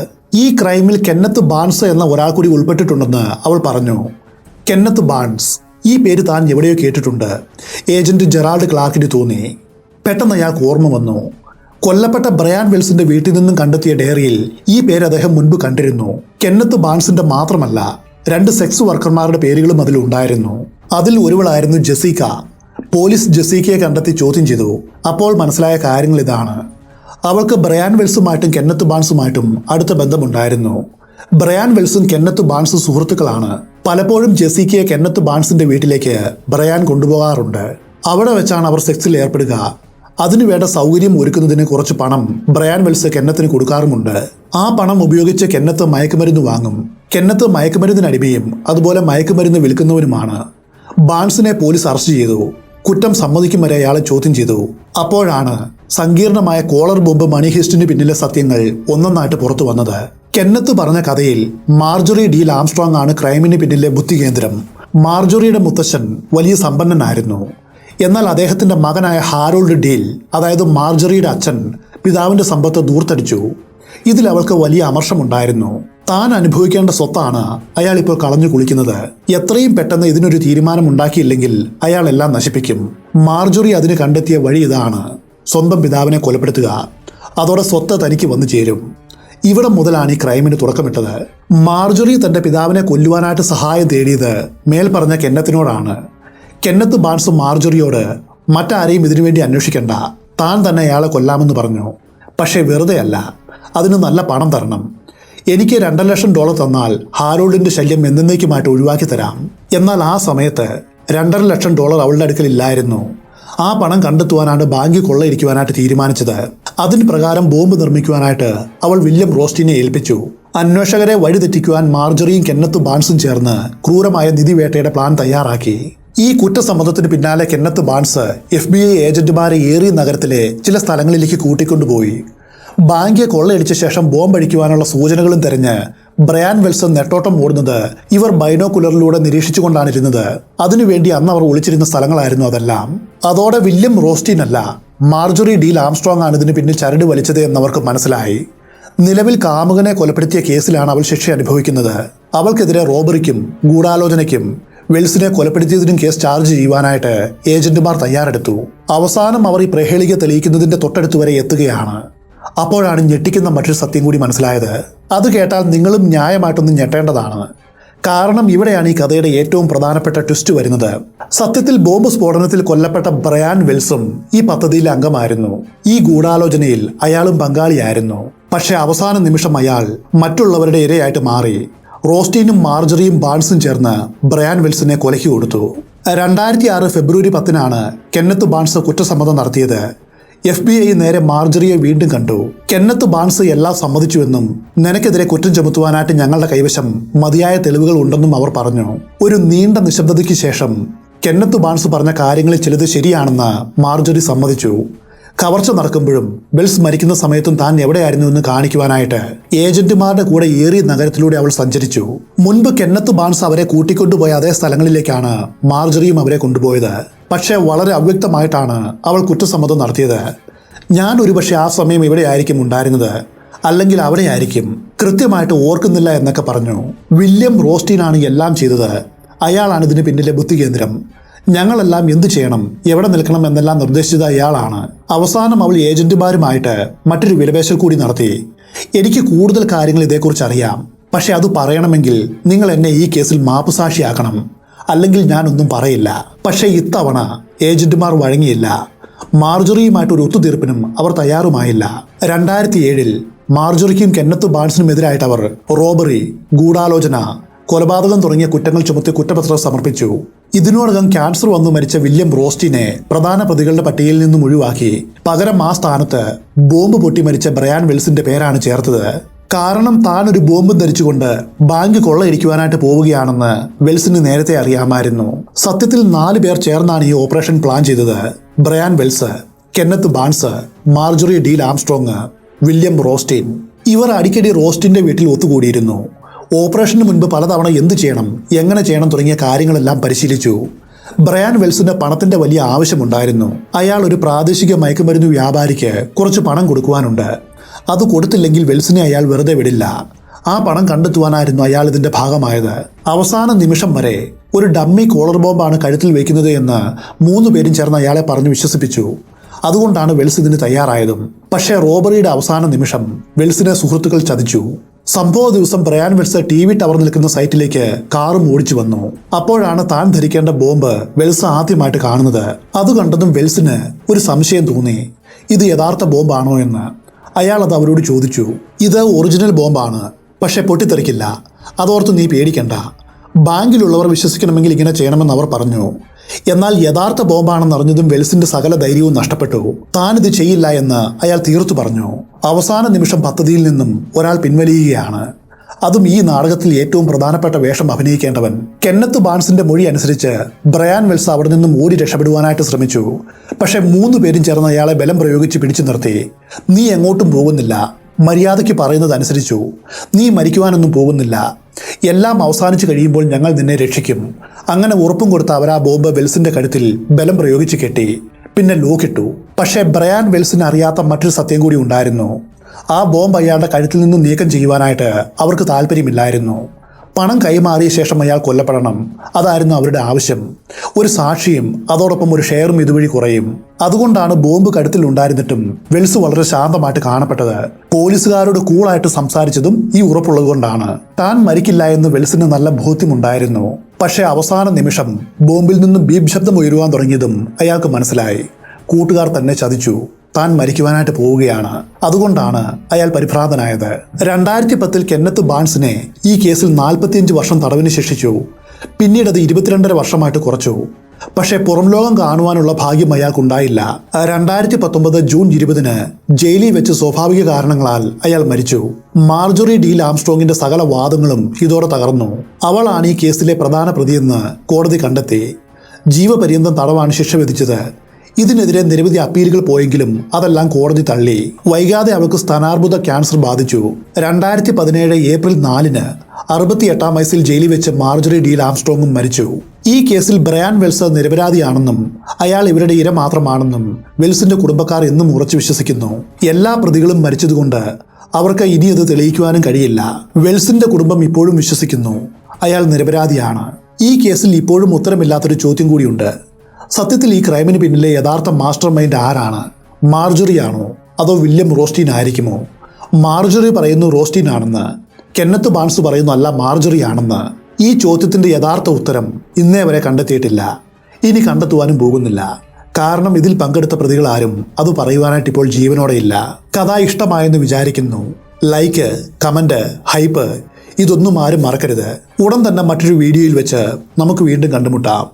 ഈ ക്രൈമിൽ കെന്നത്ത് ബാൺസ് എന്ന ഒരാൾ കൂടി ഉൾപ്പെട്ടിട്ടുണ്ടെന്ന് അവൾ പറഞ്ഞു. കെന്നത്ത് ബാൺസ്, ഈ പേര് താൻ എവിടെയോ കേട്ടിട്ടുണ്ട്. ഏജന്റ് ജെറാൾഡ് ക്ലാർക്കിന് തോന്നി. പെട്ടെന്ന് അയാൾക്ക് ഓർമ്മ വന്നു. കൊല്ലപ്പെട്ട ബ്രയാൻ വെൽസിന്റെ വീട്ടിൽ നിന്നും കണ്ടെത്തിയ ഡയറിയിൽ ഈ പേര് അദ്ദേഹം മുൻപ് കണ്ടിരുന്നു. കെന്നത്ത് ബാൺസിന്റെ മാത്രമല്ല 2 സെക്സ് വർക്കർമാരുടെ പേരുകളും അതിലുണ്ടായിരുന്നു. അതിൽ ഒരുവളായിരുന്നു ജെസിക്ക. പോലീസ് ജെസിക്കയെ കണ്ടെത്തി ചോദ്യം ചെയ്തു. അപ്പോൾ മനസ്സിലായ കാര്യങ്ങൾ ഇതാണ്. അവൾക്ക് ബ്രയാൻ വെൽസുമായിട്ടും കെന്നത്ത് ബാൺസുമായിട്ടും അടുത്ത ബന്ധമുണ്ടായിരുന്നു. ബ്രയാൻ വെൽസും കെന്നത്ത് ബാൺസും സുഹൃത്തുക്കളാണ്. പലപ്പോഴും ജെസിക്കയെ കെന്നത്ത് ബാൺസിന്റെ വീട്ടിലേക്ക് ബ്രയാൻ കൊണ്ടുപോകാറുണ്ട്. അവിടെ വെച്ചാണ് അവർ സെക്സിൽ ഏർപ്പെടുക. അതിനുവേണ്ട സൗകര്യം ഒരുക്കുന്നതിന് കുറച്ച് പണം ബ്രയാൻ വെൽസ് കെന്നത്തിന് കൊടുക്കാറുമുണ്ട്. ആ പണം ഉപയോഗിച്ച് കെന്നത്ത് മയക്കുമരുന്ന് വാങ്ങും. കെന്നത്ത് മയക്കുമരുന്നിനടിമയും അതുപോലെ മയക്കുമരുന്ന് വിൽക്കുന്നവനുമാണ്. ബാൺസിനെ പോലീസ് അറസ്റ്റ് ചെയ്തു. കുറ്റം സമ്മതിക്കും വരെ അയാളെ ചോദ്യം ചെയ്തു. അപ്പോഴാണ് സങ്കീർണമായ കോളർ ബോംബ് മണി ഹിസ്റ്റിന് പിന്നിലെ സത്യങ്ങൾ ഒന്നൊന്നായിട്ട് പുറത്തു വന്നത്. കെന്നത്ത് പറഞ്ഞ കഥയിൽ മാർജറി ഡീൽ ആംസ്ട്രോങ് ആണ് ക്രൈമിന് പിന്നിലെ ബുദ്ധികേന്ദ്രം. മാർജറിയുടെ മുത്തശ്ശൻ വലിയ സമ്പന്നനായിരുന്നു. എന്നാൽ അദ്ദേഹത്തിന്റെ മകനായ ഹാരോൾഡ് ഡീൽ, അതായത് മാർജറിയുടെ അച്ഛൻ, പിതാവിന്റെ സമ്പത്ത് ദൂർത്തടിച്ചു. ഇതിൽ അവൾക്ക് വലിയ അമർഷമുണ്ടായിരുന്നു. താൻ അനുഭവിക്കേണ്ട സ്വത്താണ് അയാൾ ഇപ്പോൾ കളഞ്ഞു കുളിക്കുന്നത്. എത്രയും പെട്ടെന്ന് ഇതിനൊരു തീരുമാനം ഉണ്ടാക്കിയില്ലെങ്കിൽ അയാൾ എല്ലാം നശിപ്പിക്കും. മാർജറി അതിന് കണ്ടെത്തിയ വഴി ഇതാണ്: സ്വന്തം പിതാവിനെ കൊലപ്പെടുത്തുക. അതോടെ സ്വത്ത് തനിക്ക് വന്നു ചേരും. ഇവിടെ മുതലാണ് ഈ ക്രൈമിന് തുടക്കമിട്ടത്. മാർജറി തന്റെ പിതാവിനെ കൊല്ലുവാനായിട്ട് സഹായം തേടിയത് മേൽപ്പറഞ്ഞ കെന്നത്തിനോടാണ്. കെന്നത്ത് ബാൺസ് മാർജറിയോട് മറ്റാരെയും ഇതിനുവേണ്ടി അന്വേഷിക്കണ്ട, താൻ തന്നെ അയാളെ കൊല്ലാമെന്ന് പറഞ്ഞു. പക്ഷേ വെറുതെ അല്ല, അതിന് നല്ല പണം തരണം. എനിക്ക് $2 ലക്ഷം തന്നാൽ ഹാരോൾഡിന്റെ ശല്യം എന്നേക്കുമായിട്ട് ഒഴിവാക്കി തരാം. എന്നാൽ ആ സമയത്ത് $2.5 ലക്ഷം അവളുടെ അടുക്കൽ ഇല്ലായിരുന്നു. ആ പണം കണ്ടെത്തുവാനാണ് ബാങ്ക് കൊള്ളയിരിക്കുവാനായിട്ട് തീരുമാനിച്ചത്. അതിന് പ്രകാരം ബോംബ് നിർമ്മിക്കുവാനായിട്ട് അവൾ വില്യം റോസ്റ്റിനെ ഏൽപ്പിച്ചു. അന്വേഷകരെ വഴിതെറ്റിക്കുവാൻ മാർജറിയും കെന്നത്ത് ബാൺസും ചേർന്ന് ക്രൂരമായ നിധിവേട്ടയുടെ പ്ലാൻ തയ്യാറാക്കി. ഈ കുറ്റസമ്മതത്തിന് പിന്നാലെ കെന്നത്ത് ബാൺസ് FBI ഏജന്റുമാരെ ഏറിയ നഗരത്തിലെ ചില സ്ഥലങ്ങളിലേക്ക് കൂട്ടിക്കൊണ്ടുപോയി. ബാങ്ക് കൊള്ളയടിച്ച ശേഷം ബോംബടിക്കുവാനുള്ള സൂചനകളും തെരഞ്ഞ് ബ്രയാൻ വെൽസൺ നെട്ടോട്ടം ഓടുന്നത് ഇവർ ബൈനോക്കുലറിലൂടെ നിരീക്ഷിച്ചുകൊണ്ടാണിരുന്നത്. അതിനുവേണ്ടി അന്ന് അവർ ഒളിച്ചിരുന്ന സ്ഥലങ്ങളായിരുന്നു അതെല്ലാം. അതോടെ വില്യം റോസ്റ്റീൻ അല്ല, മാർജറി ഡീൽ ആംസ്ട്രോങ് ആണ് ഇതിന് പിന്നിൽ ചരട് വലിച്ചത് എന്നവർക്ക് മനസ്സിലായി. നിലവിൽ കാമുകനെ കൊലപ്പെടുത്തിയ കേസിലാണ് അവൾ ശിക്ഷ അനുഭവിക്കുന്നത്. അവൾക്കെതിരെ റോബറിക്കും ഗൂഢാലോചനയ്ക്കും വെൽസിനെ കൊലപ്പെടുത്തിയതിനും കേസ് ചാർജ് ചെയ്യുവാനായിട്ട് ഏജന്റുമാർ തയ്യാറെടുത്തു. അവസാനം അവർ ഈ പ്രഹേളിക തെളിയിക്കുന്നതിന്റെ തൊട്ടടുത്ത് വരെ എത്തുകയാണ്. അപ്പോഴാണ് ഞെട്ടിക്കുന്ന മറ്റൊരു സത്യം കൂടി മനസ്സിലായത്. അത് കേട്ടാൽ നിങ്ങളും ന്യായമായിട്ടൊന്ന് ഞെട്ടേണ്ടതാണ്. കാരണം ഇവിടെയാണ് ഈ കഥയുടെ ഏറ്റവും പ്രധാനപ്പെട്ട ട്വിസ്റ്റ് വരുന്നത്. സത്യത്തിൽ ബോംബ് സ്ഫോടനത്തിൽ കൊല്ലപ്പെട്ട ബ്രയാൻ വെൽസും ഈ പദ്ധതിയിലെ അംഗമായിരുന്നു. ഈ ഗൂഢാലോചനയിൽ അയാളും പങ്കാളിയായിരുന്നു. പക്ഷെ അവസാന നിമിഷം അയാൾ മറ്റുള്ളവരുടെ ഇരയായിട്ട് മാറി. റോസ്റ്റീനും മാർജറിയും ബാൺസും ചേർന്ന് ബ്രയാൻ വെൽസിനെ കൊലയ്ക്ക് കൊടുത്തു. 2006 ഫെബ്രുവരി 10 കെന്നത്ത് ബാൺസ് കുറ്റസമ്മതം നടത്തിയത്. FBI നേരെ മാർജറിയെ വീണ്ടും കണ്ടു. കെന്നത്ത് ബാൺസ് എല്ലാം സമ്മതിച്ചുവെന്നും നിനക്കെതിരെ കുറ്റം ചുമത്തുവാനായിട്ട് ഞങ്ങളുടെ കൈവശം മതിയായ തെളിവുകൾ ഉണ്ടെന്നും അവർ പറഞ്ഞു. ഒരു നീണ്ട നിശബ്ദതയ്ക്ക് ശേഷം കെന്നത്ത് ബാൺസ് പറഞ്ഞ കാര്യങ്ങളിൽ ചിലത് ശരിയാണെന്ന് മാർജറി സമ്മതിച്ചു. കവർച്ച നടക്കുമ്പോഴും വെൽസ് മരിക്കുന്ന സമയത്തും താൻ എവിടെയായിരുന്നു എന്ന് കാണിക്കുവാനായിട്ട് ഏജന്റുമാരുടെ കൂടെ ഏറിയ നഗരത്തിലൂടെ അവൾ സഞ്ചരിച്ചു. മുൻപ് കെന്നത്ത് ബാൺസ് അവരെ കൂട്ടിക്കൊണ്ടുപോയ അതേ സ്ഥലങ്ങളിലേക്കാണ് മാർജറിയും അവരെ കൊണ്ടുപോയത്. പക്ഷേ വളരെ അവ്യക്തമായിട്ടാണ് അവൾ കുറ്റസമ്മതം നടത്തിയത്. ഞാൻ ഒരുപക്ഷെ ആ സമയം ഇവിടെയായിരിക്കും ഉണ്ടായിരുന്നത്, അല്ലെങ്കിൽ അവിടെയായിരിക്കും, കൃത്യമായിട്ട് ഓർക്കുന്നില്ല എന്നൊക്കെ പറഞ്ഞു. വില്യം റോസ്റ്റീനാണ് എല്ലാം ചെയ്തത്. അയാളാണ് ഇതിന് പിന്നിലെ ബുദ്ധികേന്ദ്രം. ഞങ്ങളെല്ലാം എന്തു ചെയ്യണം, എവിടെ നിൽക്കണം എന്നെല്ലാം നിർദ്ദേശിച്ചത് അയാളാണ്. അവസാനം അവൾ ഏജന്റുമാരുമായിട്ട് മറ്റൊരു വിലപേശൽ കൂടി നടത്തി. എനിക്ക് കൂടുതൽ കാര്യങ്ങൾ ഇതേക്കുറിച്ച് അറിയാം, പക്ഷെ അത് പറയണമെങ്കിൽ നിങ്ങൾ എന്നെ ഈ കേസിൽ മാപ്പുസാക്ഷിയാക്കണം, അല്ലെങ്കിൽ ഞാനൊന്നും പറയില്ല. പക്ഷേ ഇത്തവണ ഏജന്റുമാർ വഴങ്ങിയില്ല. മാർജറിയുമായിട്ടൊരു ഒത്തുതീർപ്പിനും അവർ തയ്യാറുമായില്ല. 2007 മാർജറിക്കും കെന്നത്ത് ബാൺസിനും എതിരായിട്ട് അവർ റോബറി, ഗൂഢാലോചന, കൊലപാതകം തുടങ്ങിയ കുറ്റങ്ങൾ ചുമത്തി കുറ്റപത്രം സമർപ്പിച്ചു. ഇതിനോടകം ക്യാൻസർ വന്നു മരിച്ച വില്യം റോസ്റ്റീനെ പ്രധാന പ്രതികളുടെ പട്ടികയിൽ നിന്നും ഒഴിവാക്കി. പകരം ആ സ്ഥാനത്ത് ബോംബ് പൊട്ടി മരിച്ച ബ്രയാൻ വെൽസിന്റെ പേരാണ് ചേർത്തത്. കാരണം താൻ ഒരു ബോംബ് ധരിച്ചുകൊണ്ട് ബാങ്ക് കൊള്ളയടിക്കുവാനായിട്ട് പോവുകയാണെന്ന് വെൽസിന് നേരത്തെ അറിയാമായിരുന്നു. സത്യത്തിൽ 4 പേർ ചേർന്നാണ് ഈ ഓപ്പറേഷൻ പ്ലാൻ ചെയ്തത്. Brian Wells, Kenneth Barnes, Marjorie Diehl Armstrong, William Rothstein. ഇവർ അടിക്കടി റോസ്റ്റിന്റെ വീട്ടിൽ ഒത്തുകൂടിയിരുന്നു. ഓപ്പറേഷന് മുൻപ് പലതവണ എന്ത് ചെയ്യണം, എങ്ങനെ ചെയ്യണം തുടങ്ങിയ കാര്യങ്ങളെല്ലാം പരിശീലിച്ചു. ബ്രയാൻ വെൽസിന് പണത്തിന്റെ വലിയ ആവശ്യമുണ്ടായിരുന്നു. അയാൾ ഒരു പ്രാദേശിക മയക്കുമരുന്ന് വ്യാപാരിക്ക് കുറച്ച് പണം കൊടുക്കുവാനുണ്ട്. അത് കൊടുത്തില്ലെങ്കിൽ വെൽസിനെ അയാൾ വെറുതെ വിടില്ല. ആ പണം കണ്ടെത്തുവാനായിരുന്നു അയാൾ ഇതിന്റെ ഭാഗമായത്. അവസാന നിമിഷം വരെ ഒരു ഡമ്മി കോളർ ബോംബാണ് കഴുത്തിൽ വയ്ക്കുന്നത് എന്ന് 3 പേരും ചേർന്ന് അയാളെ പറഞ്ഞു വിശ്വസിപ്പിച്ചു. അതുകൊണ്ടാണ് വെൽസ് ഇതിന് തയ്യാറായതും. പക്ഷേ റോബറിയുടെ അവസാന നിമിഷം വെൽസിനെ സുഹൃത്തുക്കൾ ചതിച്ചു. സംഭവ ദിവസം ബ്രയാൻ വെൽസ് TV ടവർ നിൽക്കുന്ന സൈറ്റിലേക്ക് കാറും ഓടിച്ചു വന്നു. അപ്പോഴാണ് താൻ ധരിക്കേണ്ട ബോംബ് വെൽസ് ആദ്യമായിട്ട് കാണുന്നത്. അത് കണ്ടതും വെൽസിന് ഒരു സംശയം തോന്നി, ഇത് യഥാർത്ഥ ബോംബാണോ എന്ന്. അയാൾ അത് അവരോട് ചോദിച്ചു. ഇത് ഒറിജിനൽ ബോംബാണ്, പക്ഷെ പൊട്ടിത്തെറിക്കില്ല, അതോർത്ത് നീ പേടിക്കണ്ട. ബാങ്കിലുള്ളവർ വിശ്വസിക്കണമെങ്കിൽ ഇങ്ങനെ ചെയ്യണമെന്ന് അവർ പറഞ്ഞു. എന്നാൽ യഥാർത്ഥ ബോംബാണെന്നറിഞ്ഞതും വെൽസിന്റെ സകല ധൈര്യവും നഷ്ടപ്പെട്ടു. താനിത് ചെയ്യില്ല എന്ന് അയാൾ തീർത്തു പറഞ്ഞു. അവസാന നിമിഷം പദ്ധതിയിൽ നിന്നും ഒരാൾ പിൻവലിയുകയാണ്. അതും ഈ നാടകത്തിൽ ഏറ്റവും പ്രധാനപ്പെട്ട വേഷം അഭിനയിക്കേണ്ടവൻ. കെന്നത്ത് ബാൺസിന്റെ മൊഴി അനുസരിച്ച് ബ്രയാൻ വെൽസ് അവിടെ നിന്നും ഓടി രക്ഷപ്പെടുവാനായിട്ട് ശ്രമിച്ചു. പക്ഷെ 3 പേരും ചേർന്ന് അയാളെ ബലം പ്രയോഗിച്ച് പിടിച്ചു നിർത്തി. നീ എങ്ങോട്ടും പോകുന്നില്ല, മര്യാദയ്ക്ക് പറയുന്നത് അനുസരിച്ചു, നീ മരിക്കുവാനൊന്നും പോകുന്നില്ല, എല്ലാം അവസാനിച്ചു കഴിയുമ്പോൾ ഞങ്ങൾ നിന്നെ രക്ഷിക്കും. അങ്ങനെ ഉറപ്പും കൊടുത്ത അവർ ആ ബോംബ് വെൽസിന്റെ കഴുത്തിൽ ബലം പ്രയോഗിച്ച് കെട്ടി. പിന്നെ ലോക്കിട്ടു. പക്ഷേ ബ്രയാൻ വെൽസിന് അറിയാത്ത മറ്റൊരു സത്യം കൂടി ഉണ്ടായിരുന്നു. ആ ബോംബ് അയാളുടെ കഴുത്തിൽ നിന്ന് നീക്കം ചെയ്യുവാനായിട്ട് അവർക്ക് താല്പര്യമില്ലായിരുന്നു. പണം കൈമാറിയ ശേഷം അയാൾ കൊല്ലപ്പെടണം, അതായിരുന്നു അവരുടെ ആവശ്യം. ഒരു സാക്ഷിയും അതോടൊപ്പം ഒരു ഷെയറും ഇതുവഴി കുറയും. അതുകൊണ്ടാണ് ബോംബ് കഴുത്തിൽ ഉണ്ടായിരുന്നിട്ടും വെൽസ് വളരെ ശാന്തമായിട്ട് കാണപ്പെട്ടത്. പോലീസുകാരോട് കൂളായിട്ട് സംസാരിച്ചതും ഈ ഉറപ്പുള്ളതുകൊണ്ടാണ്. താൻ മരിക്കില്ല എന്ന് വെൽസിന് നല്ല ബോധ്യമുണ്ടായിരുന്നു. പക്ഷേ അവസാന നിമിഷം ബോംബിൽ നിന്നും ബീപ് ശബ്ദം ഉയരുവാൻ തുടങ്ങിയതും അയാൾക്ക് മനസ്സിലായി, കൂട്ടുകാർ തന്നെ ചതിച്ചു, താൻ മരിക്കുവാനായിട്ട് പോവുകയാണ്. അതുകൊണ്ടാണ് അയാൾ പരിഭ്രാന്തനായത്. 2010 കെന്നത്ത് ബാൺസിനെ ഈ കേസിൽ 45 വർഷം തടവിന് ശിക്ഷിച്ചു. പിന്നീട് അത് 22.5 വർഷമായിട്ട് കുറച്ചു. പക്ഷേ പുറം ലോകം കാണുവാനുള്ള ഭാഗ്യം അയാൾക്കുണ്ടായില്ല. 2019 ജൂൺ 20 ജയിലിൽ വെച്ച് സ്വാഭാവിക കാരണങ്ങളാൽ അയാൾ മരിച്ചു. മാർജറി ഡി ആംസ്ട്രോങ്ങിന്റെ സകല വാദങ്ങളും ഇതോടെ തകർന്നു. അവളാണ് ഈ കേസിലെ പ്രധാന പ്രതിയെന്ന് കോടതി കണ്ടെത്തി. ജീവപര്യന്തം തടവാണ് ശിക്ഷ വിധിച്ചത്. ഇതിനെതിരെ നിരവധി അപ്പീലുകൾ പോയെങ്കിലും അതെല്ലാം കോടതി തള്ളി. വൈകാതെ അവൾക്ക് സ്ഥാനാർബുദ ക്യാൻസർ ബാധിച്ചു. 2017 ഏപ്രിൽ 4 68-ാം വയസ്സിൽ ജയിലിൽ വെച്ച് മാർജറി ഡി ആംസ്ട്രോങ്ങും മരിച്ചു. ഈ കേസിൽ ബ്രയാൻ വെൽസ് നിരപരാധിയാണെന്നും അയാൾ ഇവരുടെ ഇര മാത്രമാണെന്നും വെൽസിന്റെ കുടുംബക്കാർ എന്നും ഉറച്ചു വിശ്വസിക്കുന്നു. എല്ലാ പ്രതികളും മരിച്ചതുകൊണ്ട് അവർക്ക് ഇനി അത് തെളിയിക്കുവാനും കഴിയില്ല. വെൽസിന്റെ കുടുംബം ഇപ്പോഴും വിശ്വസിക്കുന്നു അയാൾ നിരപരാധിയാണ്. ഈ കേസിൽ ഇപ്പോഴും ഉത്തരമില്ലാത്തൊരു ചോദ്യം കൂടിയുണ്ട്. സത്യത്തിൽ ഈ ക്രൈമിന് പിന്നിലെ യഥാർത്ഥ മാസ്റ്റർ മൈൻഡ് ആരാണ്? മാർജറിയാണോ അതോ വില്യം റോസ്റ്റീൻ ആയിരിക്കുമോ? മാർജറി പറയുന്നു റോസ്റ്റീൻ ആണെന്ന്, കെന്നത്ത് ബാൺസ് പറയുന്നു അല്ല മാർജറി ആണെന്ന്. ഈ ചോദ്യത്തിൻ്റെ യഥാർത്ഥ ഉത്തരം ഇന്നേ വരെ കണ്ടെത്തിയിട്ടില്ല, ഇനി കണ്ടെത്തുവാനും പോകുന്നില്ല. കാരണം ഇതിൽ പങ്കെടുത്ത പ്രതികൾ ആരും അത് പറയുവാനായിട്ട് ഇപ്പോൾ ജീവനോടെയില്ല. കഥ ഇഷ്ടമായെന്ന് വിചാരിക്കുന്നു. ലൈക്ക്, കമൻറ്റ്, ഹൈപ്പ് ഇതൊന്നും ആരും മറക്കരുത്. ഉടൻ തന്നെ മറ്റൊരു വീഡിയോയിൽ വെച്ച് നമുക്ക് വീണ്ടും കണ്ടുമുട്ടാം.